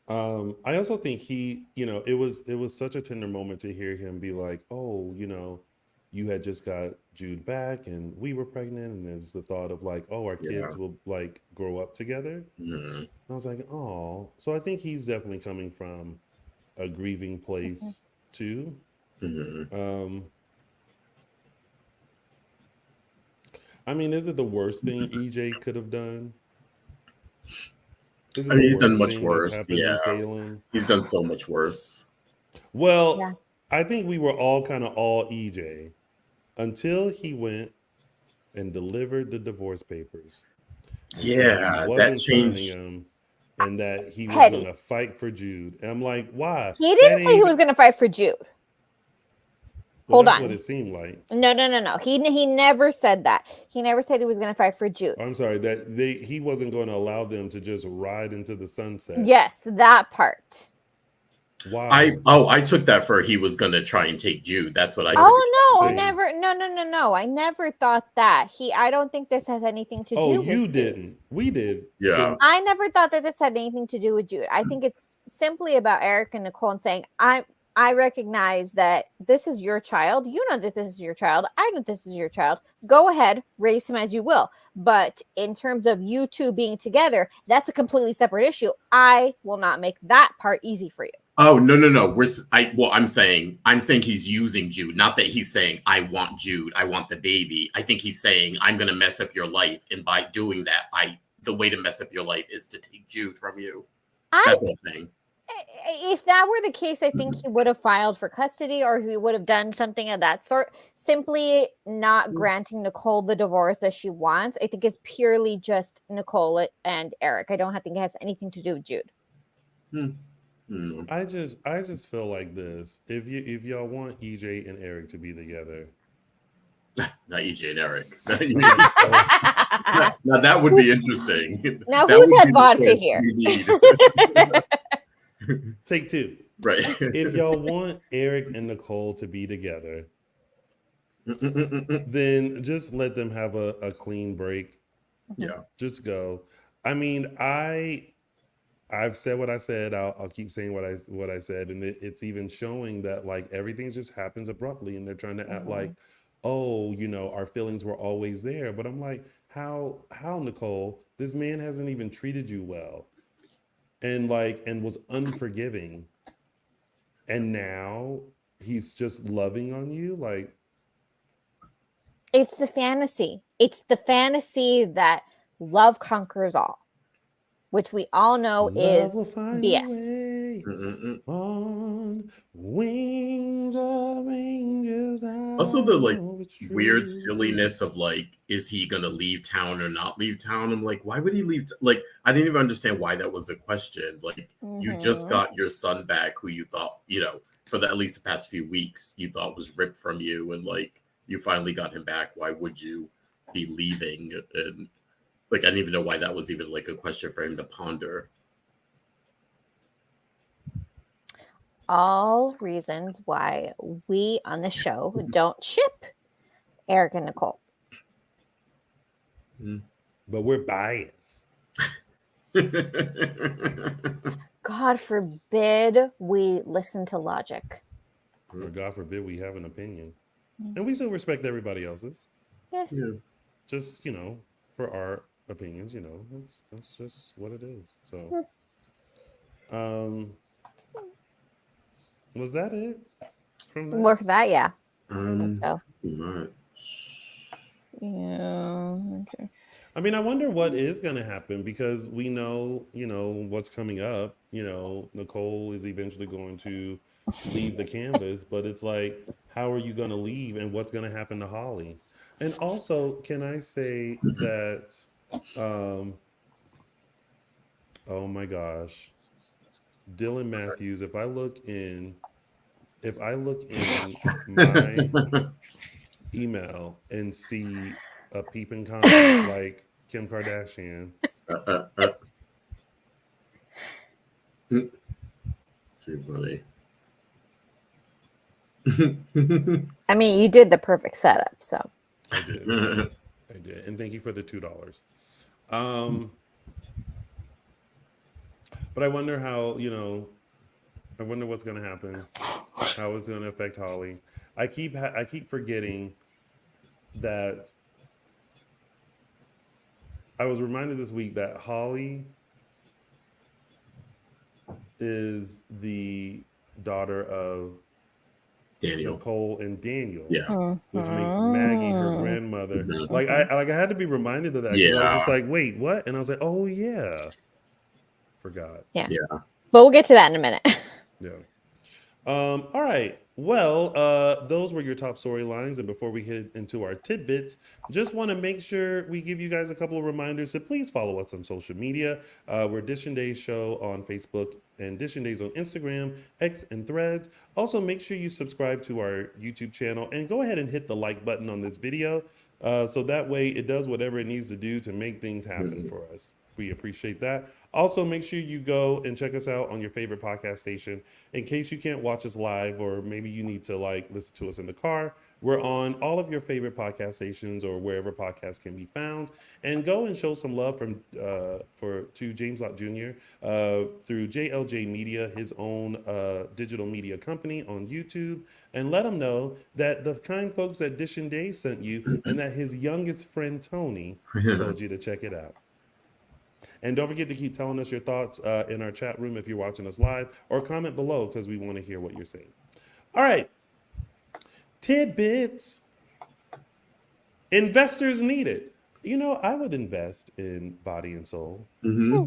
A: I also think he, it was such a tender moment to hear him be like, "Oh, you had just got Jude back and we were pregnant," and there was the thought of like, "Oh, our kids will like grow up together."
B: Mhm.
A: I was like, "Oh," so I think he's definitely coming from a grieving place too.
B: Mhm.
A: I mean, is it the worst thing EJ could have done? Is it
B: I mean,
A: the
B: he's done
A: worst
B: much
A: thing that's
B: worse.
A: happened
B: Yeah.
A: in Salem?
B: He's done so much worse.
A: Well,
C: Yeah.
A: I think we were all kind of all EJ until he went and delivered the divorce papers. And said he
B: Yeah, that
A: wasn't signing
B: changed.
A: them. and that he was
C: Petty.
A: going to fight for Jude. And I'm like, why?
C: He didn't say he was going to fight for Jude.
A: Well,
C: Hold
A: that's
C: on.
A: what it seemed like.
C: No. He never said that. He never said he was going to fight for Jude.
A: I'm sorry that he wasn't going to allow them to just ride into the sunset.
C: Yes, that part.
A: Why?
B: I took that for he was gonna try and take Jude. That's what I took.
C: Oh no, I
A: Same.
C: never. No. I never thought that. I don't think this has anything to do.
A: Oh,
C: with
A: you
C: Jude.
A: didn't. We did.
B: Yeah.
A: So,
C: I never thought that this had anything to do with Jude. I think it's simply about Eric and Nicole and saying, I recognize that this is your child. You know that this is your child. I know this is your child. Go ahead, raise him as you will. But in terms of you two being together, that's a completely separate issue. I will not make that part easy for you.
B: Oh no. I'm saying he's using Jude, not that he's saying I want Jude, I want the baby. I think he's saying I'm gonna mess up your life, and by doing that, the way to mess up your life is to take Jude from you. That's what I'm saying.
C: If that were the case, I think he would have filed for custody, or he would have done something of that sort. Simply not granting Nicole the divorce that she wants, I think, is purely just Nicole and Eric. I don't think it has anything to do with Jude.
A: I just feel like this. If y'all want EJ and Eric to be together,
B: Not EJ and Eric. Now that would be interesting.
C: Now
B: That
C: who's
B: would
C: had
B: be the
C: vodka
B: twist
C: here?
B: we need.
A: take two.
B: Right.
A: If y'all want Eric and Nicole to be together, then just let them have a clean break.
B: Yeah.
A: Just go. I mean, I've said what I said. I'll keep saying what I said, and it's even showing that like everything just happens abruptly, and they're trying to act like, oh, our feelings were always there. But I'm like, how Nicole? This man hasn't even treated you well, and was unforgiving, and now he's just loving on you. Like,
C: It's the fantasy. It's the fantasy that love conquers all, which we all know is BS.
A: On wings of angels.
B: Also, the weird silliness of is he gonna leave town or not leave town? I'm like, why would he leave? I didn't even understand why that was a question. You just got your son back, who you thought, for at least the past few weeks, you thought was ripped from you, and you finally got him back. Why would you be leaving? And I didn't even know why that was even a question for him to ponder.
C: All reasons why we on the show don't ship Eric and Nicole.
A: But we're biased.
C: God forbid we listen to logic.
A: Or God forbid we have an opinion. And we still respect everybody else's.
C: Yes.
B: Yeah.
A: Just, for our opinions, that's just what it is. So, was that it from that?
C: More for that, yeah. I think so.
B: Much.
C: Yeah. Okay.
A: I mean, I wonder what is going to happen, because we know, what's coming up. Nicole is eventually going to leave the canvas, but it's like, how are you going to leave, and what's going to happen to Holly? And also, can I say that, oh my gosh, Dylan Matthews, if I look in my email and see a peeping comment like Kim Kardashian.
B: Too funny.
C: I mean, you did the perfect setup, so.
A: I did. And thank you for the $2. But I wonder how, I wonder what's going to happen, how it's going to affect Holly. I keep forgetting that I was reminded this week that Holly is the daughter of
B: Daniel.
A: Nicole and Daniel.
B: Yeah.
A: Which makes Maggie her grandmother.
B: Mhm.
A: I had to be reminded of that.
B: Yeah.
A: I was just like, wait, what? And I was like, oh yeah. Forgot.
C: Yeah.
B: Yeah.
C: But we'll get to that in a minute.
A: Yeah. All right. Well, those were your top storylines. And before we head into our tidbits, just want to make sure we give you guys a couple of reminders to please follow us on social media. We're Dishin Days Show on Facebook and Dishin Days on Instagram, X, and Threads. Also, make sure you subscribe to our YouTube channel and go ahead and hit the like button on this video. So that way it does whatever it needs to do to make things happen for us. We appreciate that. Also, make sure you go and check us out on your favorite podcast station. In case you can't watch us live, or maybe you need to like listen to us in the car, we're on all of your favorite podcast stations or wherever podcasts can be found. And go and show some love to James Lott Jr. Through JLJ Media, his own digital media company on YouTube, and let him know that the kind folks at Dishin Days sent you, and that his youngest friend Tony told you to check it out. And don't forget to keep telling us your thoughts in our chat room if you're watching us live, or comment below because we want to hear what you're saying. All right. Tidbits. Investors needed. You know, I would invest in Body and Soul.
B: Mm-hmm.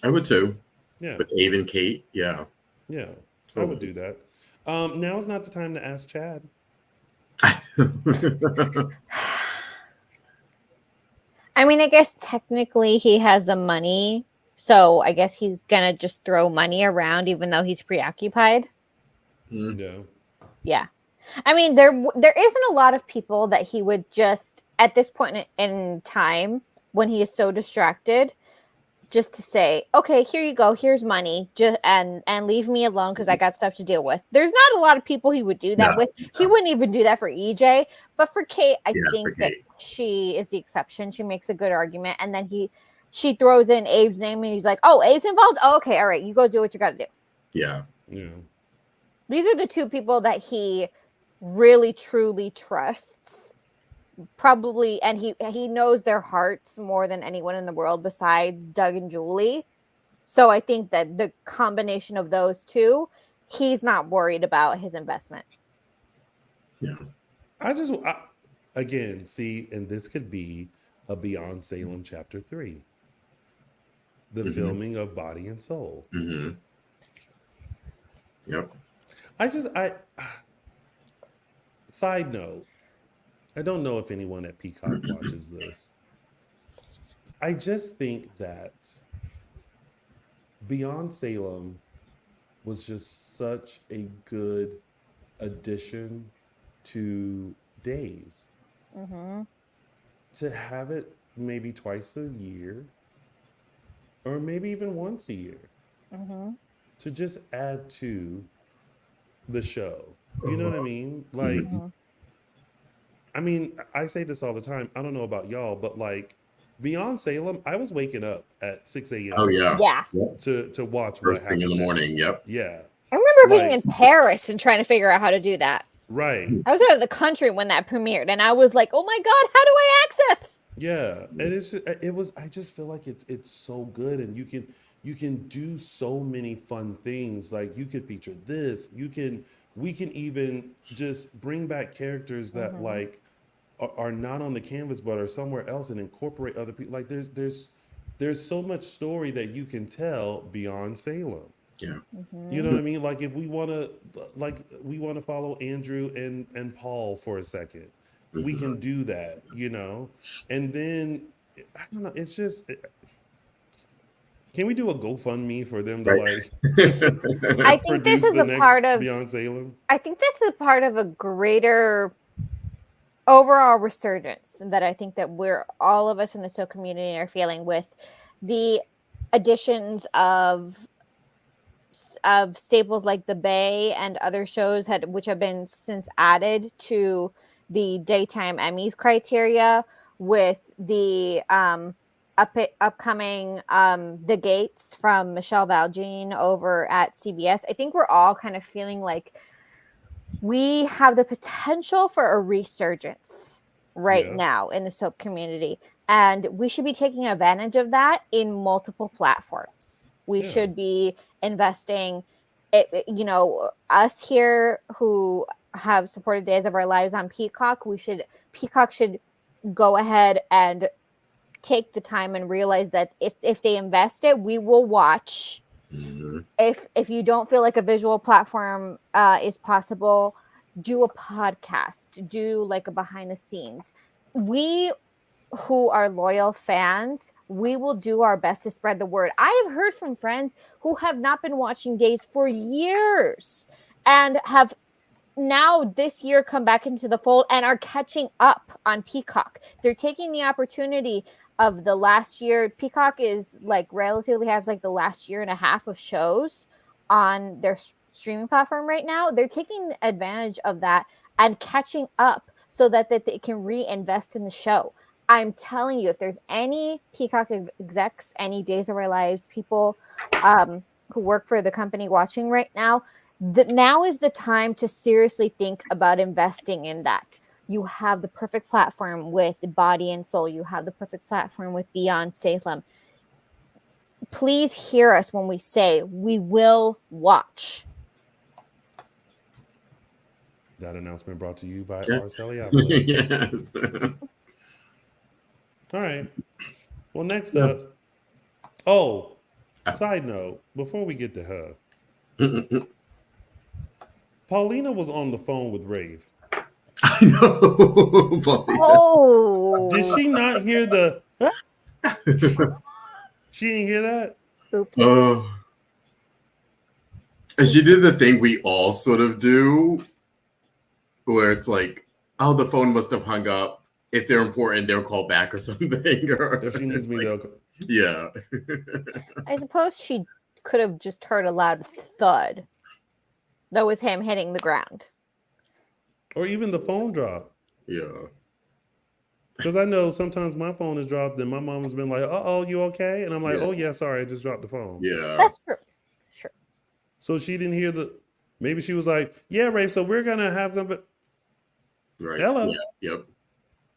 B: I would too.
A: Yeah.
B: With Abe and Kate. Yeah.
A: Yeah. I would do that. Now is not the time to ask Chad.
C: I mean, I guess technically he has the money, so I guess he's gonna just throw money around even though he's preoccupied.
A: Yeah.
C: Yeah. I mean, there isn't a lot of people that he would just, at this point in time, when he is so distracted, just to say, okay, here you go, here's money, and leave me alone because I got stuff to deal with. There's not a lot of people he would do that with. He wouldn't even do that for EJ, but for Kate, I think that she is the exception. She makes a good argument, and then she throws in Abe's name, and he's like, oh, Abe's involved? Oh, okay, all right, you go do what you got to do.
B: Yeah.
A: Yeah.
C: These are the two people that he really, truly trusts. Probably, and he knows their hearts more than anyone in the world besides Doug and Julie. So I think that the combination of those two, he's not worried about his investment.
B: Yeah.
A: Again, see, and this could be a Beyond Salem Chapter 3. The filming of Body and Soul.
B: Mm-hmm. Yep.
A: Side note, I don't know if anyone at Peacock watches this. I just think that Beyond Salem was just such a good addition to Days. To have it maybe twice a year, or maybe even once a year, to just add to the show. You know what I mean? Like, I mean, I say this all the time. I don't know about y'all, but like Beyond Salem, I was waking up at 6 a.m.
B: Oh yeah.
C: Yeah.
A: To watch
B: First thing in the morning. Yep.
A: Yeah.
C: I remember being in Paris and trying to figure out how to do that.
A: Right.
C: I was out of the country when that premiered, and I was like, "Oh my god, how do I access?"
A: Yeah, and I just feel like it's so good, and you can do so many fun things. Like you could feature this. We can even just bring back characters that like are not on the canvas but are somewhere else and incorporate other people. Like there's so much story that you can tell beyond Salem.
B: Yeah.
A: You know what I mean? Like if we want to follow Andrew and Paul for a second, we can do that, you know? And then I don't know, it's just can we do a GoFundMe for them to like
C: I think this is a part of
A: Beyond Salem?
C: I think this is a part of a greater overall resurgence that I think that all of us in the SO community are feeling with the additions of staples like The Bay and other shows which have been since added to the daytime Emmys criteria, with the upcoming The Gates from Michelle Valjean over at CBS. I think we're all kind of feeling like we have the potential for a resurgence now in the soap community, and we should be taking advantage of that in multiple platforms. We should be investing us here who have supported Days of Our Lives on Peacock. Peacock should go ahead and take the time and realize that if they invest it, we will watch If you don't feel like a visual platform is possible, do a podcast, do like a behind the scenes. We who are loyal fans, we will do our best to spread the word. I have heard from friends who have not been watching Days for years and have now this year come back into the fold and are catching up on Peacock. They're taking the opportunity of the last year. Peacock is like relatively has like the last year and a half of shows on their streaming platform right now. They're taking advantage of that and catching up so that they can reinvest in the show. I'm telling you, if there's any Peacock execs, any Days of Our Lives people who work for the company watching right now, now is the time to seriously think about investing in that. You have the perfect platform with Body and Soul. You have the perfect platform with Beyond Salem. Please hear us when we say we will watch.
A: That announcement brought to you by Araceli Aviles.
B: Yes.
A: All right. Well, next up. Oh, side note, before we get to her, Paulina was on the phone with Rave.
B: I know.
C: Oh.
A: Did she not hear the... She didn't hear that?
C: Oops.
B: And she did the thing we all sort of do, where it's like, oh, the phone must have hung up. If they're important, they'll call back or something. Or
A: if she needs me, they'll...
B: Yeah.
C: I suppose she could have just heard a loud thud. That was him hitting the ground.
A: Or even the phone drop.
B: Yeah.
A: Because I know sometimes my phone is dropped and my mom has been like, uh-oh, you okay? And I'm like, oh, yeah, sorry, I just dropped the phone.
B: Yeah.
C: That's true. Sure.
A: So she didn't hear the... Maybe she was like, yeah, Ray, so we're going to have something...
B: Right.
A: Hello.
B: Yeah. Yep.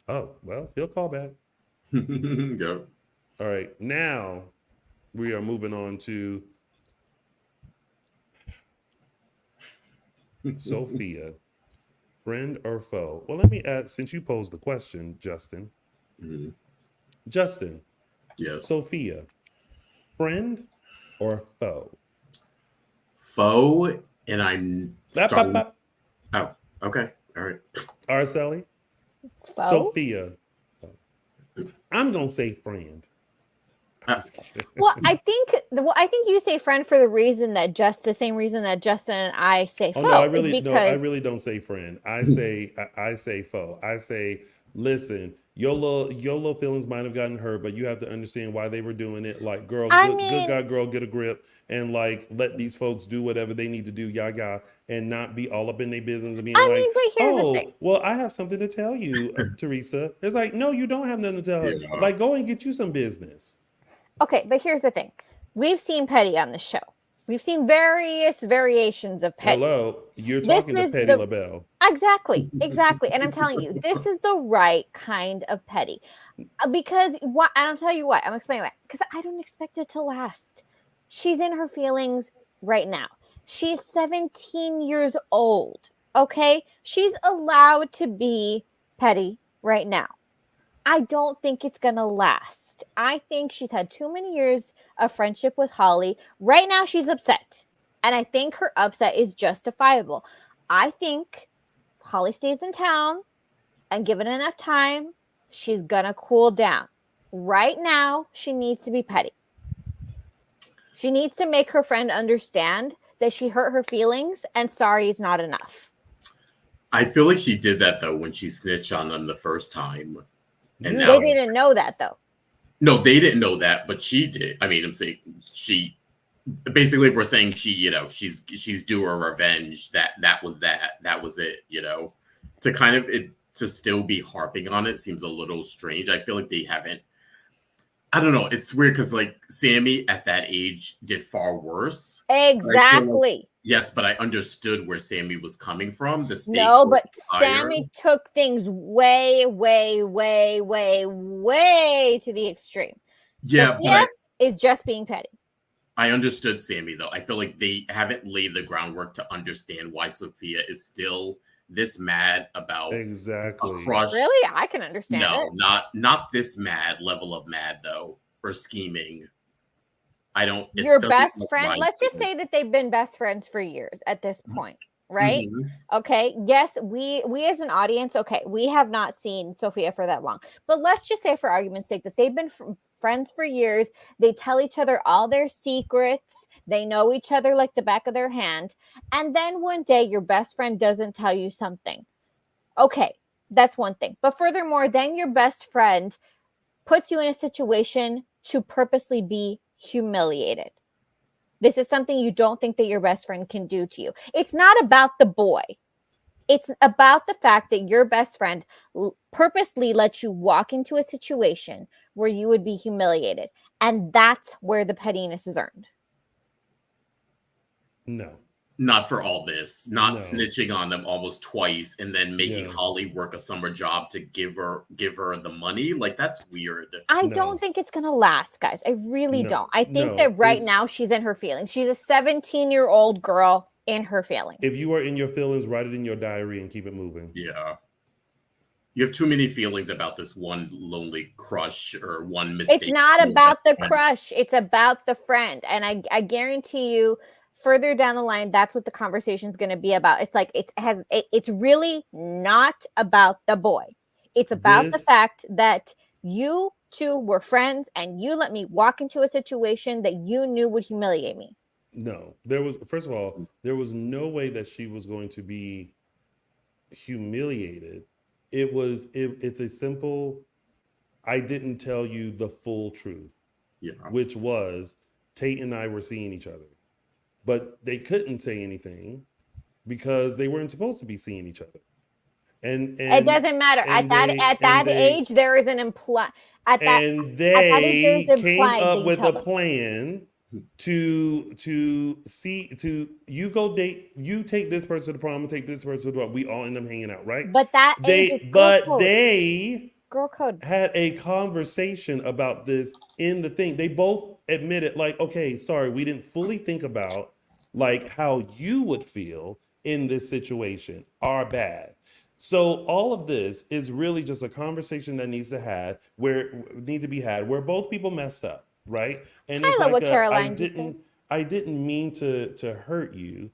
A: Oh, well, he'll call back.
B: Yep.
A: All right. Now we are moving on to Sophia. Friend or foe? Well, let me add, since you posed the question, Justin.
B: Mm-hmm.
A: Justin.
B: Yes.
A: Sophia. Friend or foe?
B: Foe, and I'm starting... Oh, okay. All right.
A: Araceli?
C: Foe?
A: Sophia. I'm going to say friend.
C: Well, I think you say friend for the reason that the same reason that Justin and I say foe.
A: Oh no, I really don't say friend. I say foe. I say, listen, your little feelings might have gotten hurt, but you have to understand why they were doing it. Like, girl, good guy, girl, get a grip, and like let these folks do whatever they need to do, and not be all up in their business and being
C: but here's the thing.
A: Well, I have something to tell you, Theresa. It's like, no, you don't have nothing to tell her.
B: Yeah.
A: Like, go and get you some business.
C: Okay, but here's the thing. We've seen Petty on the show. We've seen various variations of Petty.
A: Hello, you're talking to Petty LaBelle.
C: Exactly. And I'm telling you, this is the right kind of Petty. Because what? And I'll tell you what. I'm explaining why. Because I don't expect it to last. She's in her feelings right now. She's 17 years old. Okay? She's allowed to be petty right now. I don't think it's going to last. I think she's had too many years of friendship with Holly. Right now, she's upset. And I think her upset is justifiable. I think Holly stays in town and given enough time, she's going to cool down. Right now, she needs to be petty. She needs to make her friend understand that she hurt her feelings and sorry is not enough.
B: I feel like she did that, though, when she snitched on them the first time. And
C: they didn't know that, though.
B: No, they didn't know that, but she did. I mean, I'm saying she basically, if we're saying she's due her revenge, that was it, to kind of to still be harping on it seems a little strange. I feel like they haven't. I don't know. It's weird because like Sammy at that age did far worse.
C: Exactly.
B: Yes, but I understood where Sammy was coming from. The stakes
C: but Sammy took things way, way, way, way, way to the extreme.
B: Yeah,
C: Sophia is just being petty.
B: I understood Sammy, though. I feel like they haven't laid the groundwork to understand why Sophia is still this mad about a crush.
C: Really? I can understand it.
B: No, not this mad level of mad, though, or scheming.
C: Your best friend, let's just say that they've been best friends for years at this point, right?
B: Mm-hmm.
C: Okay, yes, we as an audience, okay, we have not seen Sophia for that long, but let's just say for argument's sake that they've been friends for years. They tell each other all their secrets, they know each other like the back of their hand, and then one day your best friend doesn't tell you something. Okay, that's one thing, but furthermore, then your best friend puts you in a situation to purposely be humiliated. This is something you don't think that your best friend can do to you. It's not about the boy. It's about the fact that your best friend purposely lets you walk into a situation where you would be humiliated. And that's where the pettiness is earned.
A: No.
B: Not for all this. Not snitching on them almost twice and then making
A: Yeah.
B: Holly work a summer job to give her the money. Like, that's weird.
C: I don't think it's gonna last, guys. I really don't. I think that right now she's in her feelings. She's a 17-year-old girl in her feelings.
A: If you are in your feelings, write it in your diary and keep it moving.
B: Yeah. You have too many feelings about this one lonely crush or one mistake.
C: It's not about the crush. It's about the friend. And I guarantee you, further down the line, that's what the conversation is going to be about. It's like it's really not about the boy. It's about the fact that you two were friends and you let me walk into a situation that you knew would humiliate me.
A: No, first of all, there was no way that she was going to be humiliated. It's a simple, I didn't tell you the full truth, which was Tate and I were seeing each other. But they couldn't say anything because they weren't supposed to be seeing each other. And it
C: doesn't matter at that age. There is an implied.
A: They came up with a plan to you go date. You take this person to the prom and take this person to the prom. We all end up hanging out, right?
C: But
A: they
C: girl code
A: had a conversation about this in the thing. They both admitted, like, okay, sorry, we didn't fully think about like how you would feel in this situation. Our bad. So all of this is really just a conversation that needs to be had where both people messed up, right? And it's like
C: what Caroline
A: I didn't mean to hurt you.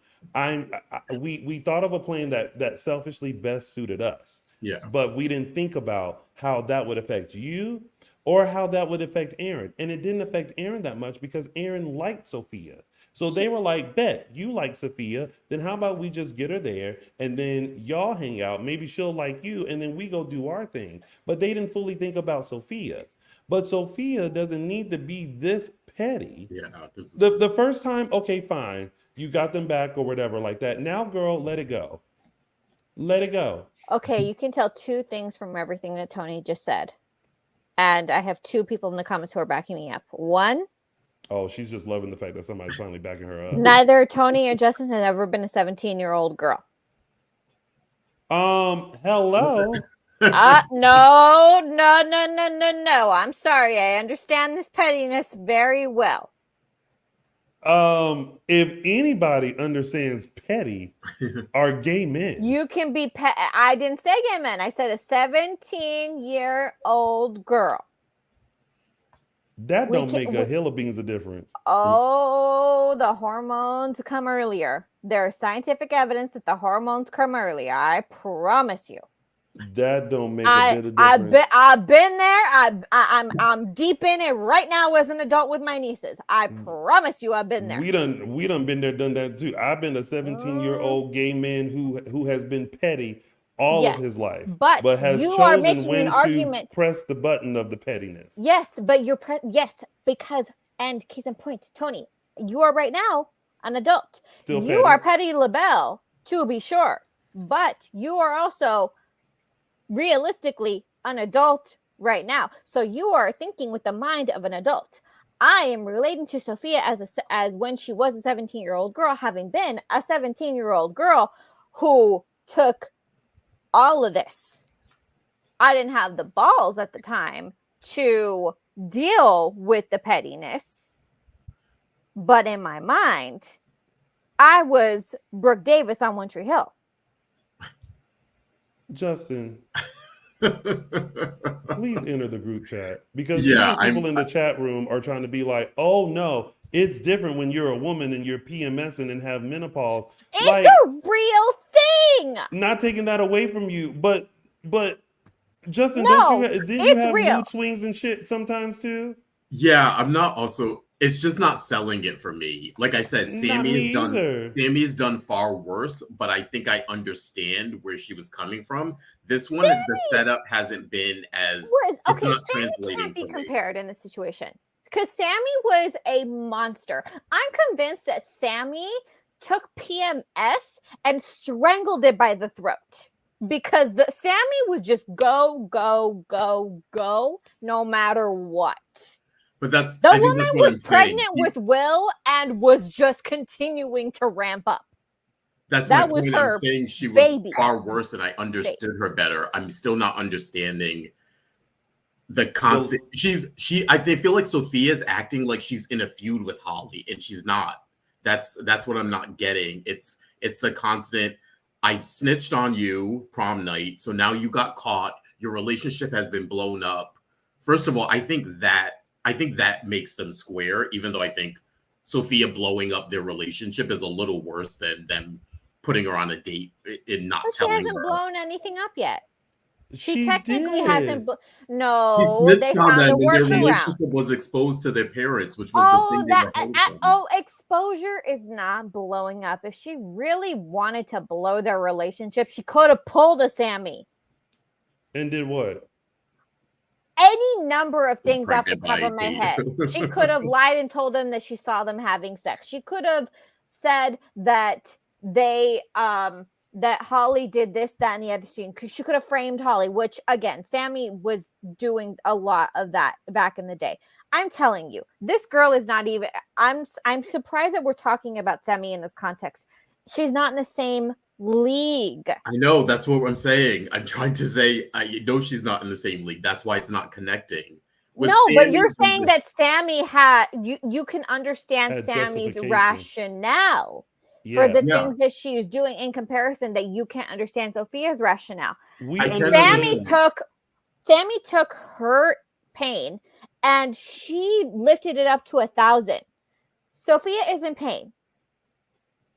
A: We thought of a plan that selfishly best suited us.
B: Yeah.
A: But we didn't think about how that would affect you or how that would affect Aaron. And it didn't affect Aaron that much because Aaron liked Sophia. So they were like, bet you like Sophia, then how about we just get her there and then y'all hang out. Maybe she'll like you and then we go do our thing. But they didn't fully think about Sophia. But Sophia doesn't need to be this petty.
B: Yeah.
A: The first time, okay, fine. You got them back or whatever like that. Now, girl, let it go. Let it go.
C: Okay, you can tell two things from everything that Tony just said. And I have two people in the comments who are backing me up. One.
A: Oh, she's just loving the fact that somebody's finally backing her up.
C: Neither Tony or Justin has ever been a 17-year-old girl.
A: Hello.
C: No. I'm sorry. I understand this pettiness very well.
A: If anybody understands petty, are gay men.
C: You can be I didn't say gay men. I said a 17-year-old girl.
A: That don't make a hill of beans of difference.
C: Oh, the hormones come earlier. There's scientific evidence that the hormones come earlier. I promise you.
A: That don't make a bit of difference.
C: I've been there. I'm deep in it right now as an adult with my nieces. I promise you, I've been there.
A: We done been there, done that too. I've been a 17-year-old gay man who has been petty all of his life, but has chosen when to press the button of the pettiness.
C: Yes, but because and case in point, Tony, you are right now an adult.
A: Still
C: you are petty LaBelle, to be sure, but you are also realistically an adult right now. So you are thinking with the mind of an adult. I am relating to Sophia as when she was a 17-year-old girl, having been a 17-year-old girl who took all of this. I didn't have the balls at the time to deal with the pettiness, but in my mind, I was Brooke Davis on One Tree Hill.
A: Justin, Please enter the group chat, because
B: Yeah,
A: even people in the chat room are trying to be like, oh no, it's different when you're a woman and you're PMSing and have menopause.
C: It's
A: Like,
C: a real thing.
A: not taking that away from you, but Justin,
C: No,
A: didn't you
C: it's
A: have
C: real.
A: mood swings and shit sometimes too?
B: yeah, I'm not also. It's just not selling it for me. Like I said,
A: Not me either.
B: Sammy's done far worse, but I think I understand where she was coming from. This one, the
C: Sammy
B: setup hasn't been as.
C: was
B: It's
C: okay.
B: not
C: Sammy
B: translating
C: can't be
B: for me.
C: compared in this situation because Sammy was a monster. I'm convinced that Sammy took PMS and strangled it by the throat because the Sammy was just go, go, go, go, no matter what.
B: But that's
C: The
B: I think
C: woman
B: that's what I'm
C: was
B: saying.
C: pregnant with Will and was just continuing to ramp up.
B: That's
C: That
B: my
C: was
B: point.
C: her
B: I'm saying she was
C: baby.
B: far worse, and I understood her better. I'm still not understanding the constant. I feel like Sophia's acting like she's in a feud with Holly, and she's not. That's what I'm not getting. It's the constant. I snitched on you prom night, so now you got caught. Your relationship has been blown up. First of all, I think that makes them square, even though I think Sophia blowing up their relationship is a little worse than them putting her on a date and not
C: But she
B: telling
C: hasn't
B: her.
C: blown anything up yet. She
A: She
C: technically
A: did.
C: hasn't.
B: She
C: No, they
B: snitched on
C: found a
B: them, and their
C: workaround.
B: relationship was exposed to their parents, which was the thing they were hiding from.
C: Exposure is not blowing up. If she really wanted to blow their relationship, she could have pulled a Sammy.
A: And did what?
C: Any number of things off the
B: Pregnant
C: top
B: by
C: of my
B: Kate.
C: head. She could have lied and told them that she saw them having sex. She could have said that that Holly did this, that, and the other thing. She could have framed Holly, which again, Sammy was doing a lot of that back in the day. I'm telling you, this girl is not even. I'm surprised that we're talking about Sammy in this context. She's not in the same league.
B: I know, that's what I'm saying. I'm trying to say, I know she's not in the same league. That's why it's not connecting. With
C: No,
B: Sammy,
C: but you're saying that Sammy had you can understand
A: Had
C: Sammy's
A: justification.
C: rationale for the things that she was doing in comparison that you can't understand Sophia's rationale. Sammy took her pain and she lifted it up to 1,000. Sophia is in pain.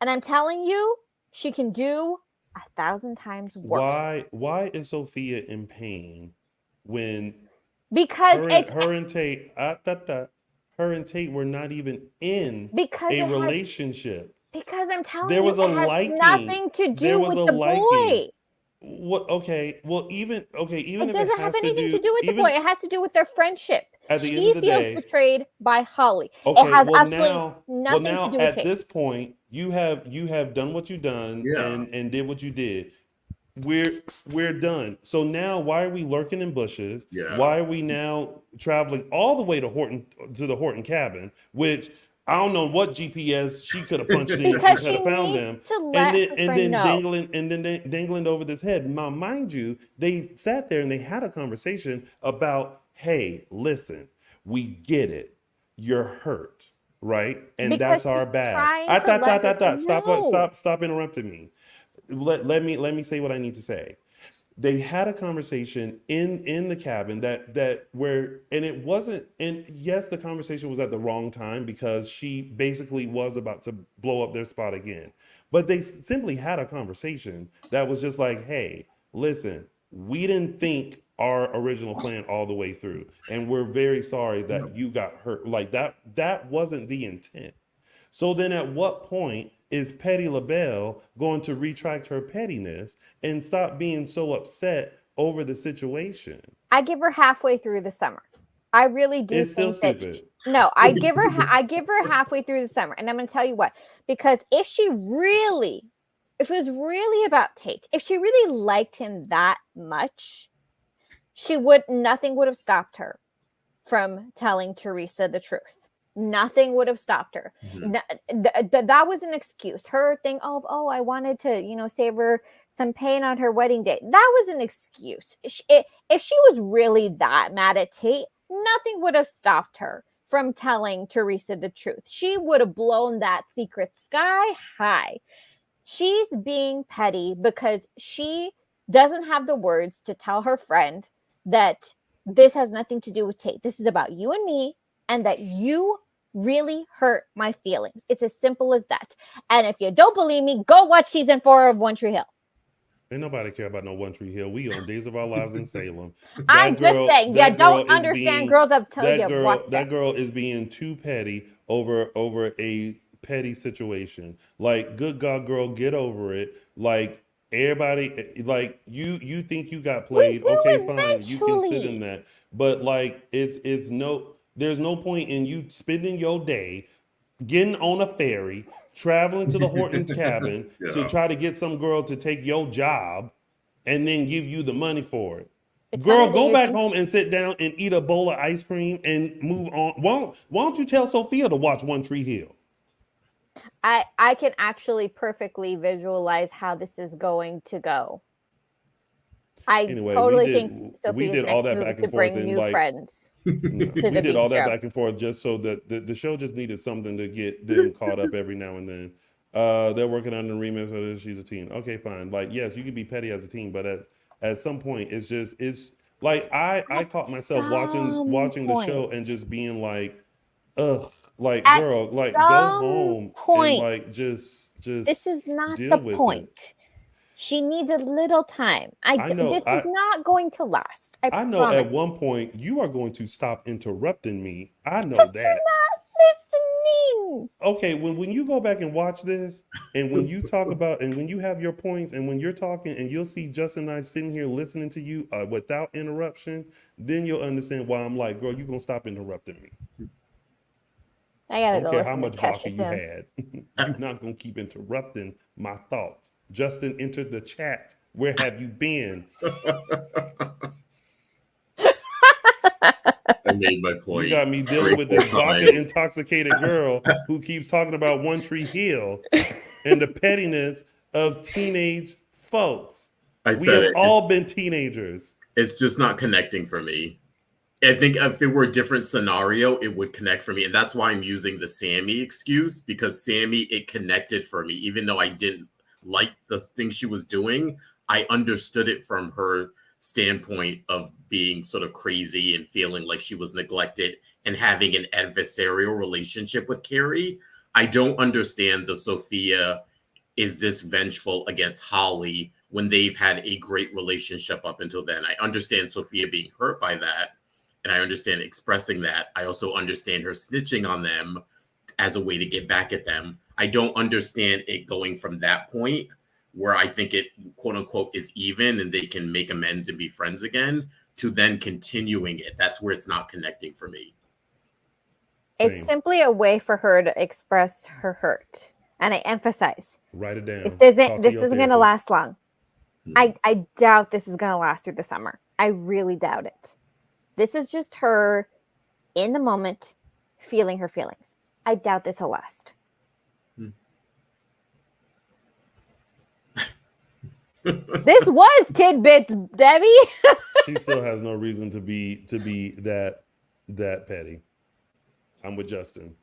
C: And I'm telling you, she can do 1,000 times worse.
A: Why is Sophia in pain when
C: because
A: her and Tate were not even in a relationship?
C: Because I'm telling
A: there was
C: you,
A: a
C: it has
A: liking.
C: nothing to do with the boy.
A: What? Okay. Well, even
C: it doesn't have anything to do with the boy. It has to do with their friendship.
A: At the end of the day,
C: feels betrayed by Holly.
A: Okay,
C: it has absolutely nothing to do with
A: Tate. At this point, you have done what you've done and did what you did. We're done. So now, why are we lurking in bushes?
B: Yeah.
A: Why are we now traveling all the way to the Horton cabin, which I don't know what GPS she could have punched in
C: because
A: and could have found them, and then dangling over this head. Now, mind you, they sat there and they had a conversation about, hey, listen, we get it, you're hurt, right? And
C: because
A: that's our bad. Stop interrupting me. Let me say what I need to say. They had a conversation in the cabin that where, and it wasn't, and yes, the conversation was at the wrong time because she basically was about to blow up their spot again. But they simply had a conversation that was just like, hey, listen, we didn't think our original plan all the way through, and we're very sorry that you got hurt. Like that wasn't the intent. So then at what point is Petty LaBelle going to retract her pettiness and stop being so upset over the situation?
C: I give her halfway through the summer. I really do
A: it's
C: think
A: still
C: that
A: stupid.
C: I give her halfway through the summer. And I'm going to tell you what, because if it was really about Tate, if she really liked him that much, nothing would have stopped her from telling Theresa the truth. Nothing would have stopped her. Mm-hmm. That was an excuse. Her thing of, I wanted to, save her some pain on her wedding day. That was an excuse. If she was really that mad at Tate, nothing would have stopped her from telling Theresa the truth. She would have blown that secret sky high. She's being petty because she doesn't have the words to tell her friend that this has nothing to do with Tate. This is about you and me, and that you really hurt my feelings. It's as simple as that. And if you don't believe me, go watch season 4 of One Tree Hill.
A: Ain't nobody care about no One Tree Hill. We on Days of Our Lives in Salem.
C: I'm just saying, you don't understand girls until you watch
A: that girl is being too petty over a petty situation. Like, good God, girl, get over it. Like, everybody, like, you think you got played. Okay, fine. You can sit in that. But like, there's no point in you spending your day getting on a ferry, traveling to the Horton cabin to try to get some girl to take your job and then give you the money for it. Girl, go back home and sit down and eat a bowl of ice cream and move on. Why don't you tell Sophia to watch One Tree Hill?
C: I can actually perfectly visualize how this is going to go. Anyway, totally think Sophia's next move is to bring new friends.
A: We did all that back and forth just so that the show just needed something to get them caught up every now and then. They're working on the remix of She's a Teen. Okay, fine. Like, yes, you can be petty as a teen, but at some point, it's like I caught myself watching the show and just being like, ugh, like, girl, like, go home and like just
C: this is not the point. She needs a little time. This is not going to last. I know promise.
A: At one point you are going to stop interrupting me. I know that.
C: You're not listening.
A: Okay, when you go back and watch this, and when you talk about, and when you have your points, and when you're talking, and you'll see Justin and I sitting here listening to you without interruption, then you'll understand why I'm like, girl, you're gonna stop interrupting me.
C: I gotta go.
A: I don't care how much vodka you had. You're not gonna keep interrupting my thoughts. Justin entered the chat. Where have you been?
B: I made my point.
A: You got me dealing with this vodka intoxicated girl who keeps talking about One Tree Hill and the pettiness of teenage folks. We have all been teenagers.
B: It's just not connecting for me. I think if it were a different scenario, it would connect for me. And that's why I'm using the Sammy excuse, because Sammy, it connected for me. Even though I didn't like the thing she was doing, I understood it from her standpoint of being sort of crazy and feeling like she was neglected and having an adversarial relationship with Carrie. I don't understand the Sophia is this vengeful against Holly when they've had a great relationship up until then. I understand Sophia being hurt by that, and I understand expressing that. I also understand her snitching on them as a way to get back at them. I don't understand it going from that point where I think it, quote unquote, is even and they can make amends and be friends again, to then continuing it. That's where it's not connecting for me.
C: It's simply a way for her to express her hurt. And I emphasize,
A: write it down.
C: This isn't going to last long. I doubt this is going to last through the summer. I really doubt it. This is just her in the moment feeling her feelings. I doubt this will last. This was Tidbits, Debbie.
A: She still has no reason to be that petty. I'm with Justin.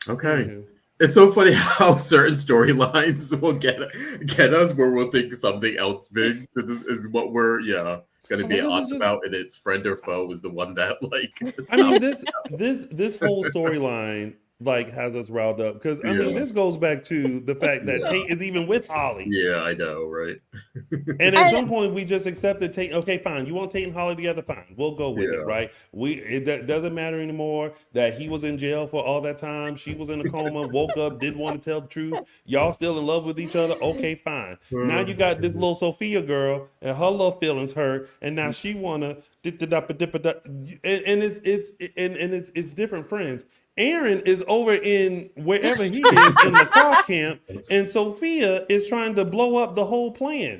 B: Okay. Mm-hmm. It's so funny how certain storylines will get us where we'll think something else big is what we're going to be honest about, and it's friend or foe is the one that like.
A: I mean, this whole storyline like has us riled up because I mean this goes back to the fact that Tate is even with Holly.
B: Yeah, I know, right?
A: And at some point we just accepted Tate. Okay, fine. You want Tate and Holly together? Fine, we'll go with it, right? It doesn't matter anymore that he was in jail for all that time. She was in a coma, woke up, didn't want to tell the truth. Y'all still in love with each other? Okay, fine. Now you got this little Sophia girl and her little feelings hurt, and now she wanna and it's different friends. Aaron is over in wherever he is in the cross camp, and Sophia is trying to blow up the whole plan.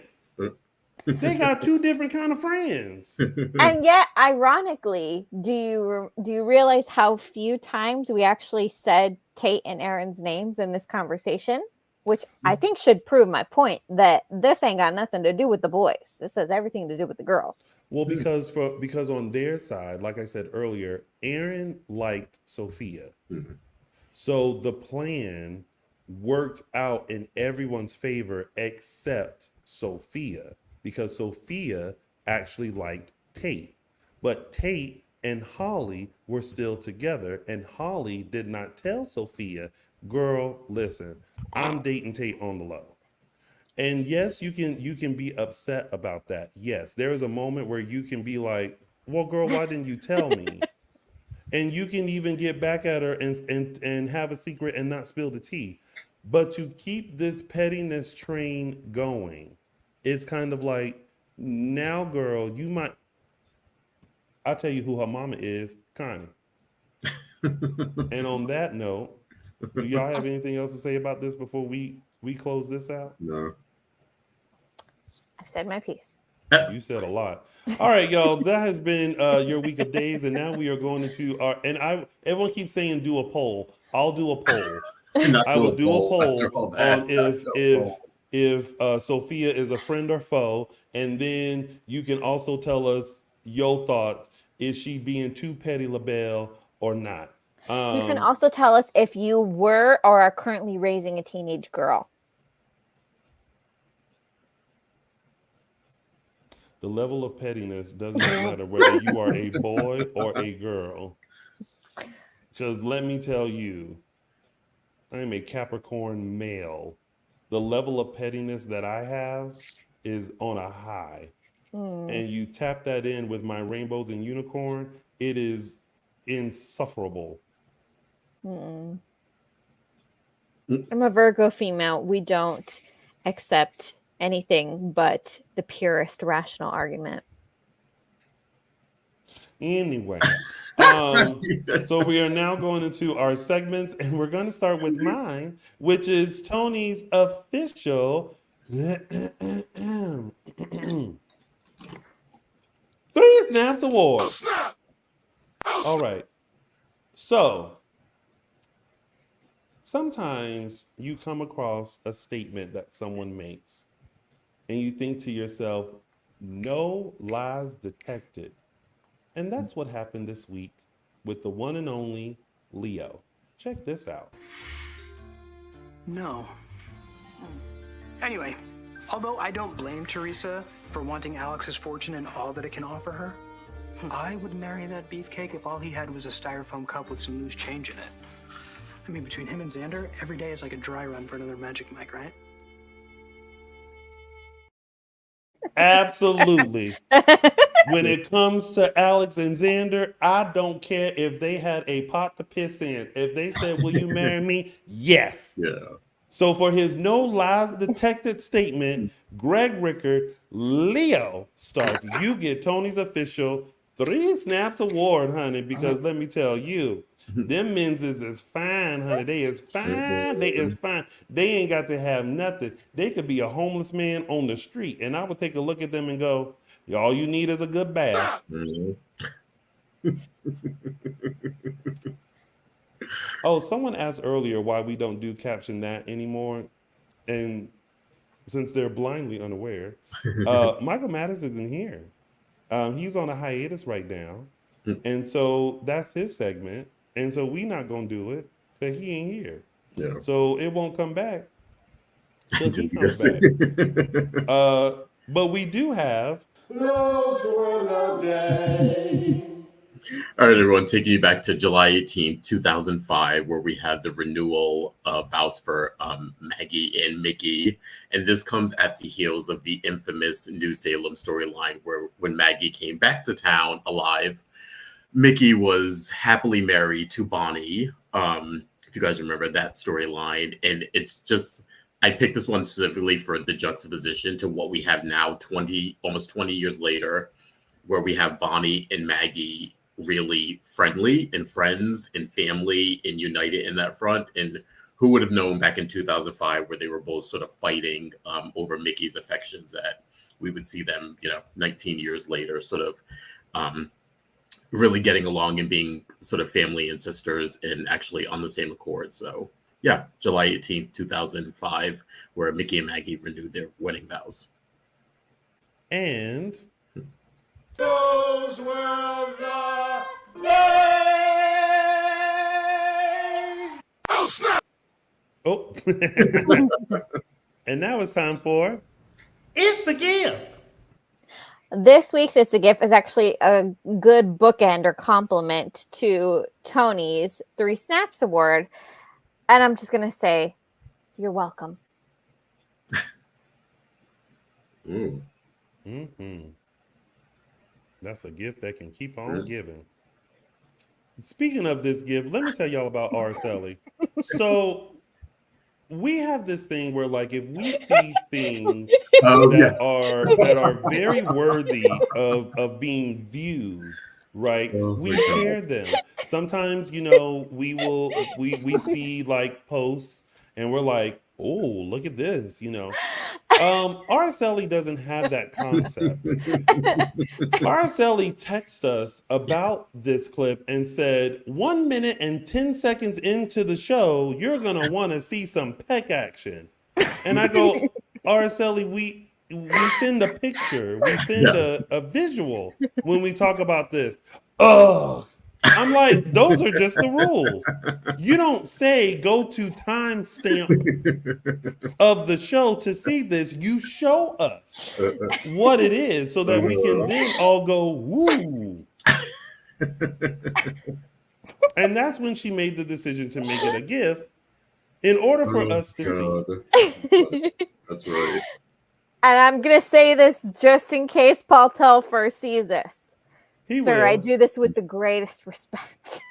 A: They got two different kind of friends.
C: And yet, ironically, do you realize how few times we actually said Tate and Aaron's names in this conversation? Which I think should prove my point that this ain't got nothing to do with the boys. This has everything to do with the girls.
A: Well, because on their side, like I said earlier, Aaron liked Sophia. Mm-hmm. So the plan worked out in everyone's favor except Sophia, because Sophia actually liked Tate. But Tate and Holly were still together, and Holly did not tell Sophia, girl, listen, I'm dating Tate on the low. And yes, you can be upset about that. Yes, there is a moment where you can be like, well, girl, why didn't you tell me? And you can even get back at her and have a secret and not spill the tea. But to keep this pettiness train going, it's kind of like, now, girl, you might. I'll tell you who her mama is, Connie. And on that note, do y'all have anything else to say about this before we close this out?
B: No.
C: I've said my piece.
A: You said a lot. All right, y'all. That has been your week of days, and now we are going into our. And everyone keeps saying do a poll. I'll do a poll. I will do a poll on if Sophia is a friend or foe, and then you can also tell us your thoughts. Is she being too petty, LaBelle, or not?
C: You can also tell us if you were or are currently raising a teenage girl.
A: The level of pettiness doesn't matter whether you are a boy or a girl. Because let me tell you, I am a Capricorn male. The level of pettiness that I have is on a high. And you tap that in with my rainbows and unicorn, it is insufferable.
C: I'm a Virgo female. We don't accept anything but the purest rational argument.
A: Anyway, so we are now going into our segments, and we're going to start with mine, which is Tony's official 3 Snaps Award.
D: Oh, snap!
A: All right. So sometimes you come across a statement that someone makes, and you think to yourself, no lies detected. And that's what happened this week with the one and only Leo. Check this out.
E: No. Anyway, although I don't blame Theresa for wanting Alex's fortune and all that it can offer her, I would marry that beefcake if all he had was a styrofoam cup with some loose change in it. I mean, between him and Xander, every day is like a dry run for another Magic Mike, right?
A: Absolutely. When it comes to Alex and Xander, I don't care if they had a pot to piss in. If they said, will you marry me? Yes.
B: Yeah.
A: So for his no lies detected statement, Greg Rickard, Leo Stark, you get Tony's official 3 Snaps Award, honey, because let me tell you, them men's is fine, honey. They is fine. They is fine. They ain't got to have nothing. They could be a homeless man on the street, and I would take a look at them and go, all you need is a good bath. Oh, someone asked earlier why we don't do Caption That anymore. And since they're blindly unaware, Michael Madison isn't here. He's on a hiatus right now. And so that's his segment. And so we not going to do it because he ain't here.
B: Yeah.
A: So it won't come back till he comes back. But we do have... Those were the days.
B: All right, everyone, taking you back to July 18th, 2005, where we had the renewal of vows for Maggie and Mickey. And this comes at the heels of the infamous New Salem storyline where when Maggie came back to town alive, Mickey was happily married to Bonnie. If you guys remember that storyline. And it's just, I picked this one specifically for the juxtaposition to what we have now, almost 20 years later, where we have Bonnie and Maggie really friendly and friends and family and united in that front. And who would have known back in 2005 where they were both sort of fighting over Mickey's affections, that we would see them, 19 years later, sort of really getting along and being sort of family and sisters and actually on the same accord. So yeah, July 18th, 2005, where Mickey and Maggie renewed their wedding vows.
A: And those were the days.
D: Oh, snap!
A: Oh. And now it's time for It's a Gift.
C: This week's It's a Gift is actually a good bookend or compliment to Tony's 3 Snaps Award. And I'm just going to say, you're welcome.
A: Mm-hmm. That's a gift that can keep on giving. Speaking of this gift, let me tell y'all about Araceli. So we have this thing where, like, if we see things that are very worthy of being viewed, right? We share them. Sometimes, you know, we see like posts and we're like, oh, look at this, you know. Araceli doesn't have that concept. Araceli texted us about this clip and said, 1 minute and 10 seconds into the show, you're going to want to see some peck action. And I go, Araceli, we send a picture. We send a visual when we talk about this. Ugh. I'm like, those are just the rules. You don't say go to timestamp of the show to see this. You show us what it is so that we can then all go, woo. And that's when she made the decision to make it a gift in order for us to see.
B: That's right.
C: And I'm going to say this just in case Paul Telfer sees this. Sir, I do this with the greatest respect.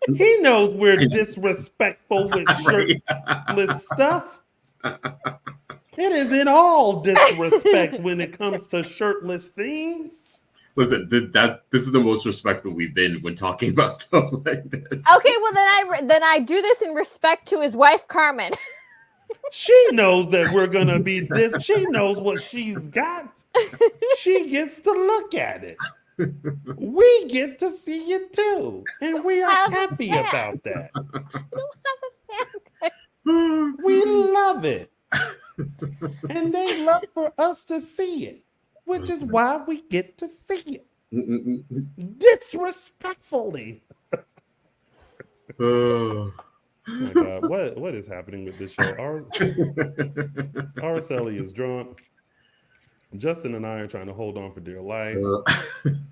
A: He knows we're disrespectful with shirtless stuff. It is in all disrespect when it comes to shirtless things.
B: Listen, this is the most respectful we've been when talking about stuff like this.
C: Okay, well then I do this in respect to his wife Carmen.
A: She knows that we're gonna be this. She knows what she's got. She gets to look at it. We get to see it too, and we are happy about that.
C: I don't have a fan.
A: We love it, and they love for us to see it, which is why we get to see it disrespectfully. Oh my God, what is happening with this show? Araceli is drunk. Justin and I are trying to hold on for dear life.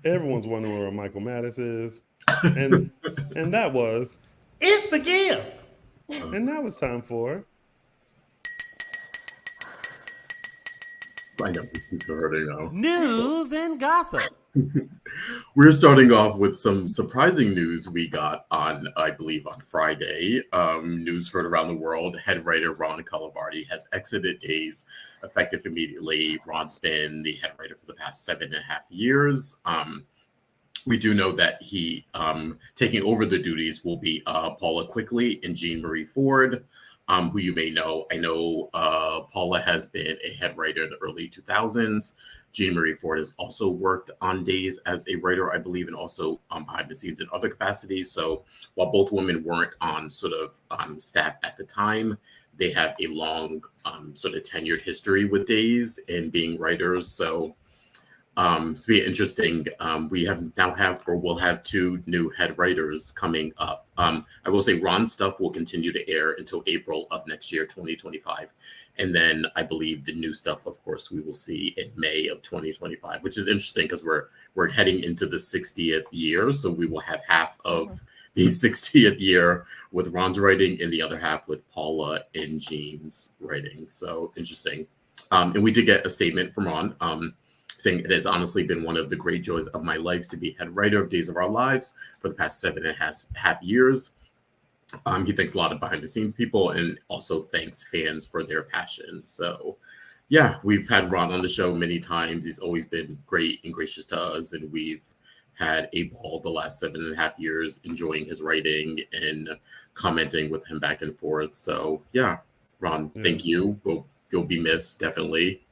A: Everyone's wondering where Michael Mattis is. And that was It's a Gift. And now it's time for
B: I know it's hurting now.
A: News and Gossip.
B: We're starting off with some surprising news we got on, I believe, on Friday. News heard around the world. Head writer Ron Calavardi has exited Days, effective immediately. Ron's been the head writer for the past 7.5 years. We do know that he taking over the duties will be Paula Quickly and Jean Marie Ford, who you may know. I know Paula has been a head writer in the early 2000s. Jean Marie Ford has also worked on Days as a writer, I believe, and also behind the scenes in other capacities. So while both women weren't on sort of staff at the time, they have a long sort of tenured history with Days and being writers. So it's be interesting. We will have 2 new head writers coming up. I will say Ron's stuff will continue to air until April of next year, 2025. And then I believe the new stuff, of course, we will see in May of 2025, which is interesting because we're heading into the 60th year. So we will have half of the 60th year with Ron's writing and the other half with Paula and Jean's writing. So interesting. And we did get a statement from Ron saying it has honestly been one of the great joys of my life to be head writer of Days of Our Lives for the past 7.5 years. He thanks a lot of behind the scenes people and also thanks fans for their passion. So yeah, we've had Ron on the show many times. He's always been great and gracious to us. And we've had a ball the last 7.5 years enjoying his writing and commenting with him back and forth. So yeah, Ron, thank you. You'll be missed, definitely.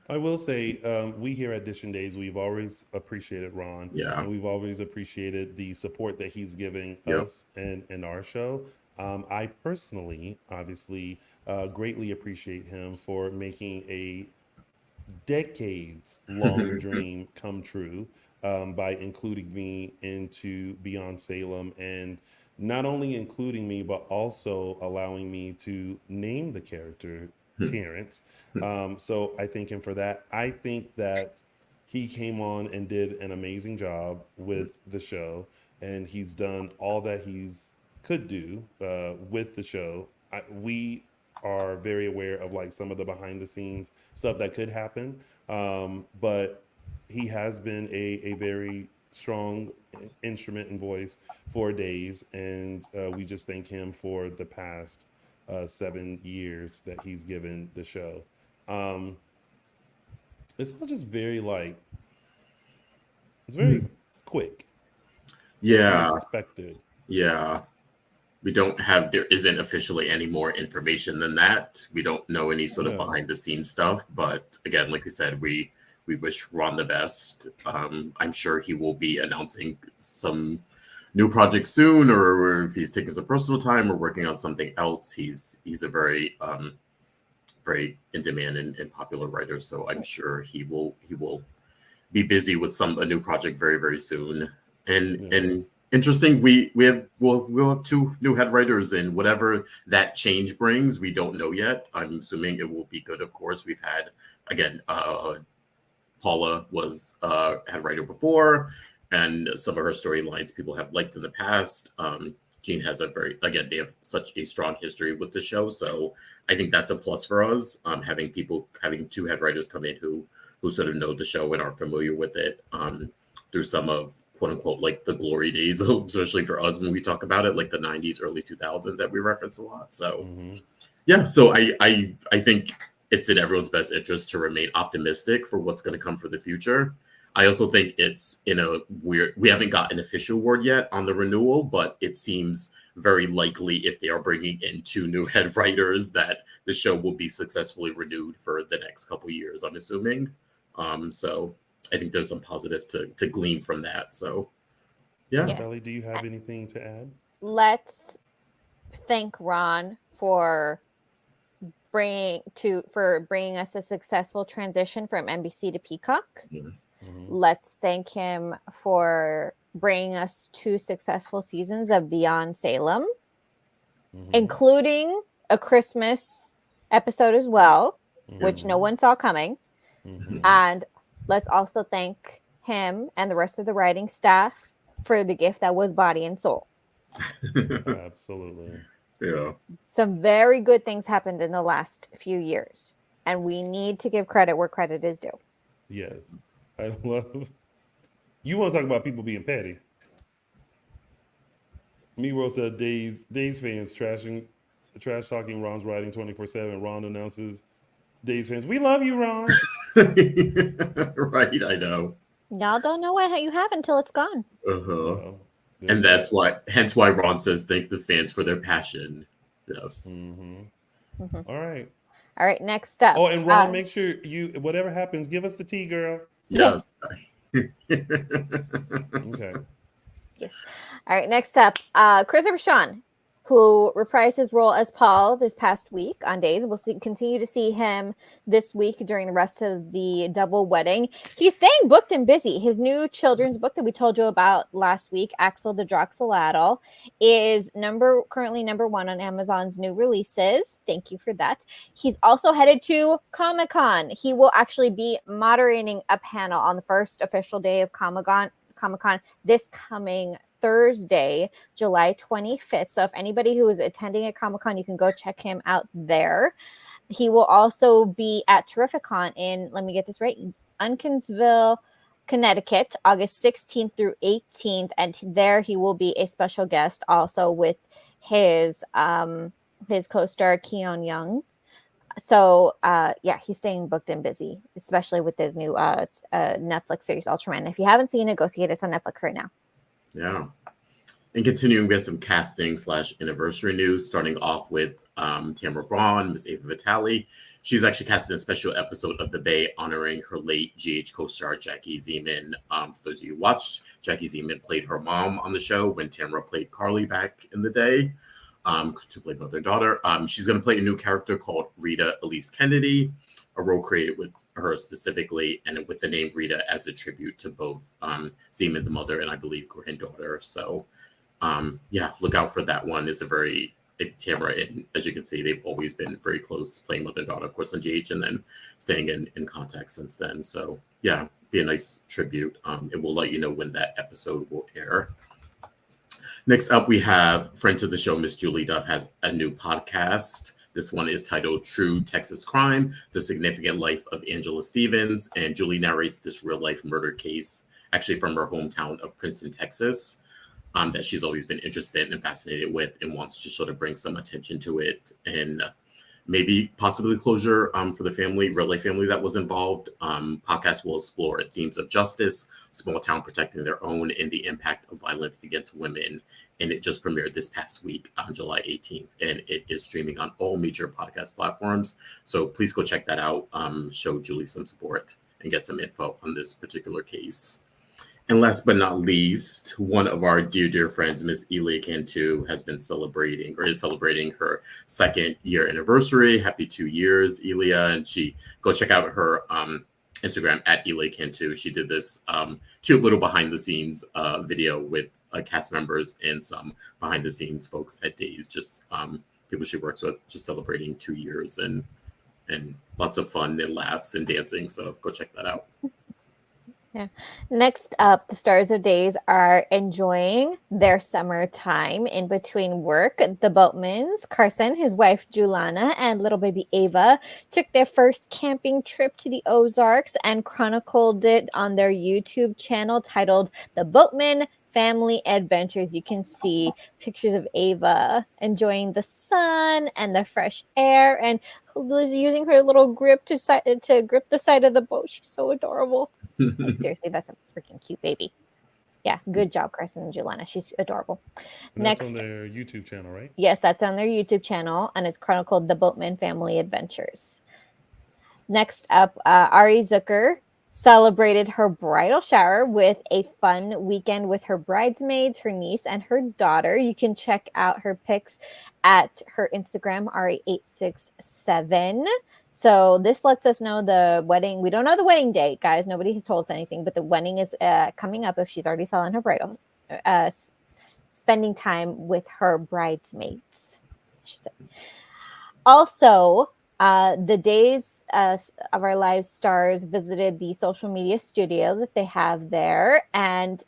A: I will say, we here at Dishin Days, we've always appreciated Ron.
B: Yeah.
A: And we've always appreciated the support that he's giving us and our show. I personally, obviously, greatly appreciate him for making a decades-long dream come true by including me into Beyond Salem and not only including me, but also allowing me to name the character Terrence. So I thank him for that. I think that he came on and did an amazing job with the show, and he's done all that he's could do with the show. We are very aware of like some of the behind the scenes stuff that could happen, but he has been a very strong instrument and voice for Days, and we just thank him for the past 7 years that he's given the show. It's all just very like it's very quick,
B: Yeah,
A: unexpected.
B: yeah. There isn't officially any more information than that. We don't know any sort of
A: No.
B: behind the scenes stuff. But again, like we said, we wish Ron the best. I'm sure he will be announcing some new project soon, or if he's taking some personal time or working on something else. He's a very very in demand and popular writer, so I'm sure he will be busy with a new project very, very soon. And interesting, we'll have 2 new head writers, and whatever that change brings, we don't know yet. I'm assuming it will be good. Of course, we've had again, Paula was head writer before, and some of her storylines people have liked in the past. Jean has they have such a strong history with the show, so I think that's a plus for us. Having 2 head writers come in who sort of know the show and are familiar with it through some of quote unquote like the glory days, especially for us when we talk about it, like the 90s, early 2000s that we reference a lot. So yeah, so I think it's in everyone's best interest to remain optimistic for what's going to come for the future. I also think it's we haven't got an official word yet on the renewal, but it seems very likely if they are bringing in 2 new head writers that the show will be successfully renewed for the next couple years, I'm assuming. So I think there's some positive to glean from that. So yeah.
C: Yes.
A: Sally, do you have anything to add?
C: Let's thank Ron for bringing us a successful transition from NBC to Peacock. Let's thank him for bringing us 2 successful seasons of Beyond Salem, including a Christmas episode as well, which no one saw coming. And let's also thank him and the rest of the writing staff for the gift that was Body and Soul.
A: Absolutely.
B: Yeah.
C: Some very good things happened in the last few years, and we need to give credit where credit is due.
A: Yes. I love. You want to talk about people being petty? Miro said Days fans trash talking Ron's writing 24/7. Ron announces Days fans, we love you, Ron.
B: Right, I know.
C: Y'all don't know what you have until it's gone.
B: And that's hence why Ron says thank the fans for their passion. Yes.
A: All right.
C: All right, next up.
A: Oh, and Ron, make sure whatever happens, give us the tea, girl.
B: Yes.
A: Okay.
C: Yes. All right, next up, Christopher Sean, who reprised his role as Paul this past week on Days. We'll continue to see him this week during the rest of the double wedding. He's staying booked and busy. His new children's book that we told you about last week, Axel the Droxyladdle, is currently number 1 on Amazon's new releases. Thank you for that. He's also headed to Comic-Con. He will actually be moderating a panel on the first official day of Comic-Con this coming Thursday, July 25th. So if anybody who is attending at Comic-Con, you can go check him out there. He will also be at Terrificon in, let me get this right, Unkinsville, Connecticut, August 16th through 18th. And there he will be a special guest also with his co-star Keon Young. So yeah, he's staying booked and busy, especially with his new Netflix series Ultraman. If you haven't seen it, go see it. It's on Netflix right now.
B: Yeah. And continuing with some casting / anniversary news, starting off with Tamara Braun, Miss Ava Vitale. She's actually casted a special episode of The Bay honoring her late GH co-star Jackie Zeman. For those of you who watched, Jackie Zeman played her mom on the show when Tamara played Carly back in the day, to play mother and daughter. She's going to play a new character called Rita Elise Kennedy, a role created with her specifically, and with the name Rita as a tribute to both Zeman's mother and I believe granddaughter. So yeah, look out for that one. It's a very Tamara, and as you can see, they've always been very close, playing mother and daughter, of course, on GH, and then staying in contact since then. So yeah, be a nice tribute. And we'll let you know when that episode will air. Next up, we have friend of the show, Miss Julie Duff, has a new podcast. This one is titled True Texas Crime, The Significant Life of Angela Stevens. And Julie narrates this real life murder case, actually from her hometown of Princeton, Texas, that she's always been interested and fascinated with, and wants to sort of bring some attention to it and maybe possibly closure for the family, real life family that was involved. Podcast will explore themes of justice, small town protecting their own, and the impact of violence against women. And it just premiered this past week on July 18th, and it is streaming on all major podcast platforms. So please go check that out. Show Julie some support and get some info on this particular case. And last but not least, one of our dear friends, Miss Elia Cantu, has been celebrating or is celebrating her 2nd year anniversary. Happy 2 years, Elia. And go check out her Instagram at Elia Cantu. She did this cute little behind the scenes video with cast members and some behind the scenes folks at Days, just people she works with, just celebrating 2 years and lots of fun and laughs and dancing. So go check that out.
C: Yeah. Next up, the stars of Days are enjoying their summertime in between work. The Boatmans, Carson, his wife Julana, and little baby Ava took their first camping trip to the Ozarks and chronicled it on their YouTube channel titled The Boatman Family Adventures. You can see pictures of Ava enjoying the sun and the fresh air, and using her little grip to grip the side of the boat. She's so adorable. Like, seriously, that's a freaking cute baby. Yeah, good job, Carson and Julana. She's adorable.
A: And that's on their YouTube channel, right?
C: Yes, that's on their YouTube channel, and it's chronicled The Boatman Family Adventures. Next up, Ari Zucker celebrated her bridal shower with a fun weekend with her bridesmaids, her niece, and her daughter. You can check out her pics at her Instagram, Ari867. So this lets us know the wedding. We don't know the wedding date, guys. Nobody has told us anything, but the wedding is coming up if she's already selling her bridal, spending time with her bridesmaids. Also, the Days of Our Lives stars visited the social media studio that they have there and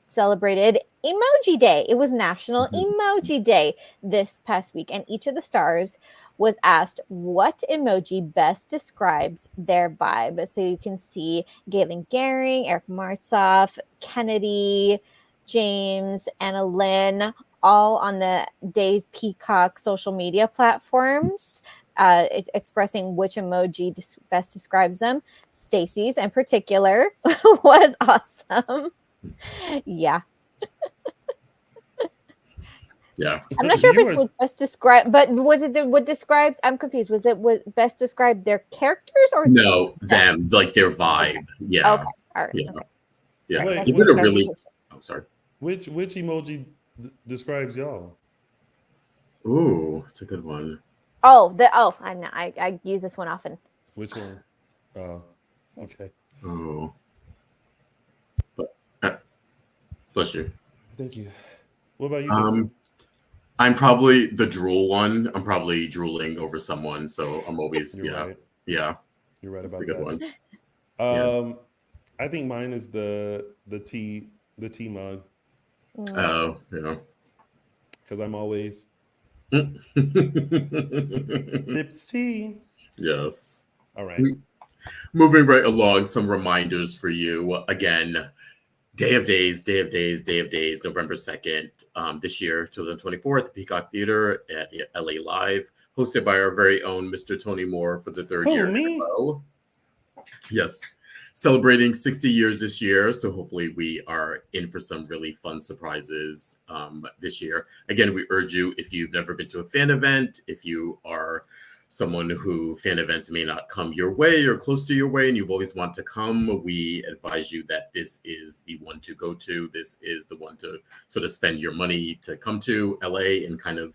C: celebrated Emoji Day. It was National Emoji Day this past week, and each of the stars was asked what emoji best describes their vibe. So you can see Galen Gehring, Eric Martzoff, Kennedy, James, Anna Lynn, all on the Days Peacock social media platforms, expressing which emoji best describes them. Stacy's in particular was awesome. Yeah.
B: Yeah.
C: I'm not sure if it's what best describe, but was it what describes? I'm confused. Was it what best described their characters or
B: no them, like their vibe? Okay. Yeah.
C: Okay. All right.
B: Yeah.
C: Okay.
B: Yeah.
C: Right.
B: You did a really. Oh, sorry.
A: Which emoji describes y'all?
B: Ooh, it's a good one.
C: I know. I use this one often.
A: Which one? Oh, okay.
B: Oh. But bless you.
A: Thank you. What about you?
B: I'm probably the drool one. I'm probably drooling over someone, so I'm always
A: right.
B: Yeah.
A: You're right
B: That's
A: about
B: a good
A: that.
B: one.
A: I think mine is the tea mug.
B: Oh, yeah.
A: Because I'm always Lips tea.
B: Yes.
A: All right.
B: Moving right along, some reminders for you. Again, Day of Days, November 2nd, this year, 2024, at the Peacock Theater at LA Live, hosted by our very own Mr. Tony Moore for the third year in a row. Yes. Celebrating 60 years this year, so hopefully we are in for some really fun surprises this year. Again, we urge you, if you've never been to a fan event, if you are someone who fan events may not come your way or close to your way and you've always wanted to come, we advise you that this is the one to go to. This is the one to sort of spend your money to come to LA and kind of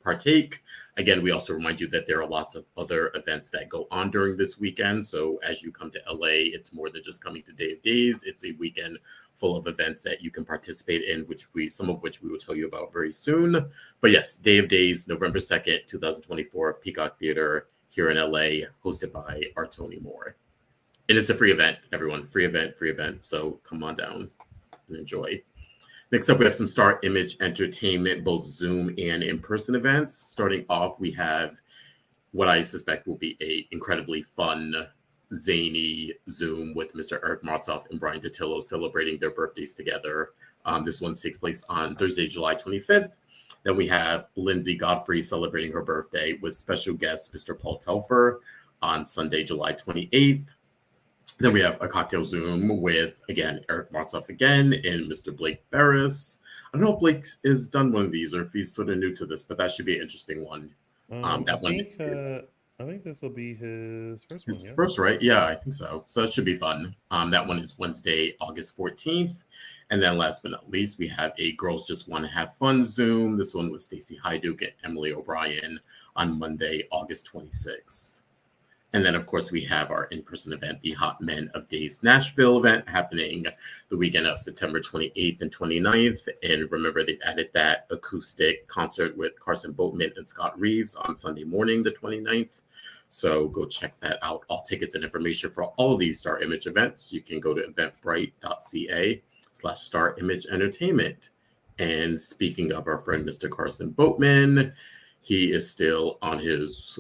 B: partake. Again, we also remind you that there are lots of other events that go on during this weekend. So as you come to LA, it's more than just coming to Day of Days. It's a weekend full of events that you can participate in, some of which we will tell you about very soon. But yes, Day of Days, November 2nd, 2024, Peacock Theater here in LA, hosted by our Tony Moore. And it's a free event, everyone. Free event. So come on down and enjoy. Next up, we have some Star Image Entertainment, both Zoom and in-person events. Starting off, we have what I suspect will be a incredibly fun, zany Zoom with Mr. Eric Martzoff and Brian Datillo celebrating their birthdays together. This one takes place on Thursday, July 25th. Then we have Lindsay Godfrey celebrating her birthday with special guest Mr. Paul Telfer on Sunday, July 28th. Then we have a cocktail Zoom with, again, Eric Martzoff again and Mr. Blake Barris. I don't know if Blake has done one of these or if he's sort of new to this, but that should be an interesting one.
A: I think this will be his first one.
B: His first, right? Yeah, I think so. So that should be fun. That one is Wednesday, August 14th. And then last but not least, we have a Girls Just Want to Have Fun Zoom. This one with Stacey Hyduke and Emily O'Brien on Monday, August 26th. And then, of course, we have our in-person event, the Hot Men of Days Nashville event, happening the weekend of September 28th and 29th. And remember, they've added that acoustic concert with Carson Boatman and Scott Reeves on Sunday morning, the 29th. So go check that out. All tickets and information for all of these Star Image events, you can go to eventbrite.ca/Star Image Entertainment. And speaking of our friend, Mr. Carson Boatman, he is still on his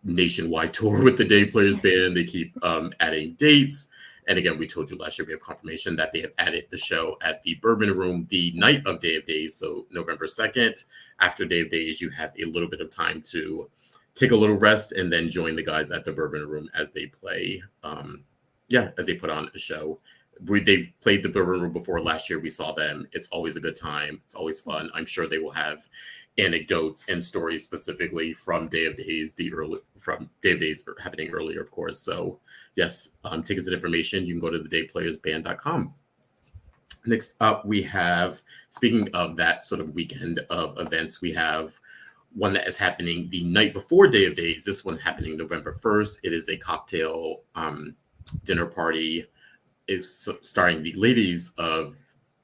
B: nationwide tour with the Day Players Band. They keep adding dates. And again, we told you last year, we have confirmation that they have added the show at the Bourbon Room the night of Day of Days. So November 2nd, after Day of Days, you have a little bit of time to take a little rest and then join the guys at the Bourbon Room as they play. As they put on a show. They've played the Bourbon Room before. Last year, we saw them. It's always a good time. It's always fun. I'm sure they will have anecdotes and stories specifically from Day of Days, happening earlier, of course. So yes, tickets and information, you can go to thedayplayersband.com. Next up, we have, speaking of that sort of weekend of events, we have one that is happening the night before Day of Days. This one happening November 1st. It is a cocktail dinner party. It's starring the ladies of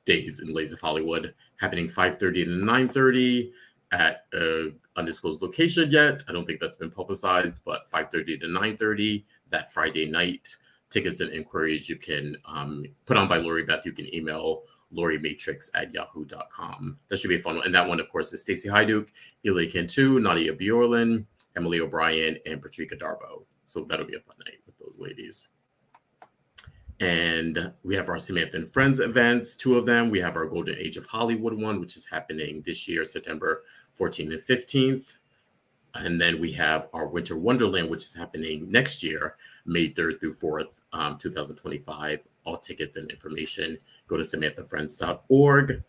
B: Days and Ladies of Hollywood, happening 5:30 to 9:30 at an undisclosed location yet. I don't think that's been publicized, but 5:30 to 9:30 that Friday night. Tickets and inquiries you can put on by Lori Beth. You can email lorimatrix@yahoo.com. That should be a fun one. And that one, of course, is Stacey Hyduke, Ilya Cantu, Nadia Bjorlin, Emily O'Brien, and Patrika Darbo. So that'll be a fun night with those ladies. And we have our Samantha and Friends events, two of them. We have our Golden Age of Hollywood one, which is happening this year, September 14th and 15th. And then we have our Winter Wonderland, which is happening next year, May 3rd through 4th, 2025. All tickets and information, go to samanthafriends.org.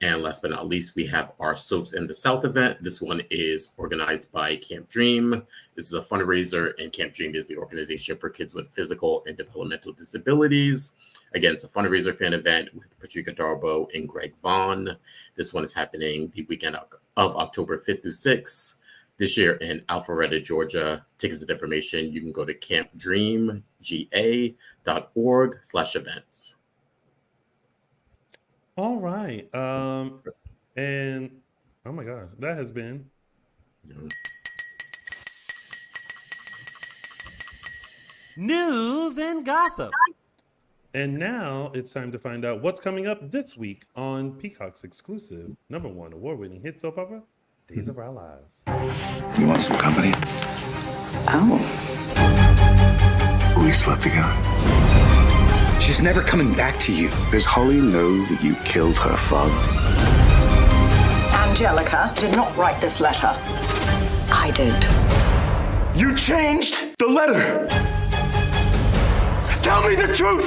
B: And last but not least, we have our Soaps in the South event. This one is organized by Camp Dream. This is a fundraiser, and Camp Dream is the organization for kids with physical and developmental disabilities. Again, it's a fundraiser fan event with Patrika Darbo and Greg Vaughn. This one is happening the weekend of October 5th through 6th this year in Alpharetta, Georgia. Tickets and information, you can go to campdreamga.org/events.
A: All right. And oh my gosh, that has been news and gossip. And now it's time to find out what's coming up this week on Peacock's exclusive #1 award-winning hit soap opera, Days of Our Lives.
D: You want some company?
F: Oh.
D: We slept together.
F: She's never coming back to you.
D: Does Holly know that you killed her father?
G: Angelica did not write this letter. I did.
D: You changed the letter. Tell me the truth.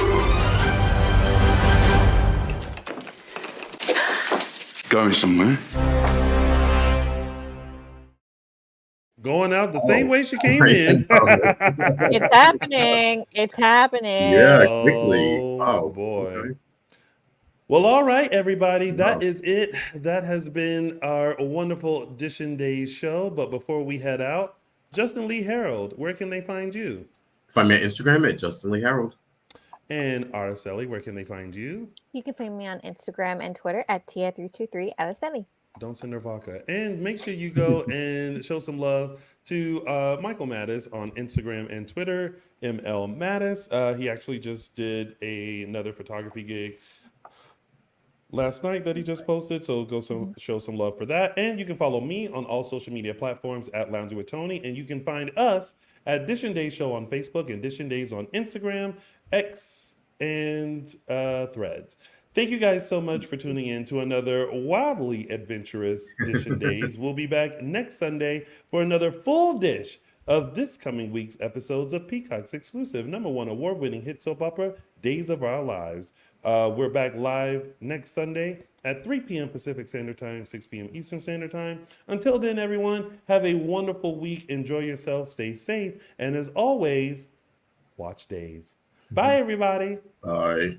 D: Going somewhere?
A: Going out the same way she came in.
C: It's happening. It's happening.
B: Yeah, quickly.
A: Oh boy.
B: Okay.
A: Well, all right, everybody. That is it. That has been our wonderful Dishin Days show. But before we head out, Justin Lee Hareld, where can they find you?
B: Find me on Instagram at Justin Lee Hareld.
A: And Araceli, where can they find you?
C: You can find me on Instagram and Twitter at Tia323 Araceli.
A: Don't send her vodka. And make sure you go and show some love to Michael Mattis on Instagram and Twitter, ML Mattis. He actually just did another photography gig last night that he just posted, so go show some love for that. And you can follow me on all social media platforms at Lounging with Tony, and you can find us at Dishin Days Show on Facebook and Dishin Days on Instagram, X, and Threads. Thank you guys so much for tuning in to another wildly adventurous Dishin Days. We'll be back next Sunday for another full dish of this coming week's episodes of Peacock's exclusive #1 award-winning hit soap opera, Days of Our Lives. We're back live next Sunday at 3 p.m. Pacific Standard Time, 6 p.m. Eastern Standard Time. Until then, everyone, have a wonderful week. Enjoy yourself, stay safe, and as always, watch Days. Bye, everybody.
B: Bye.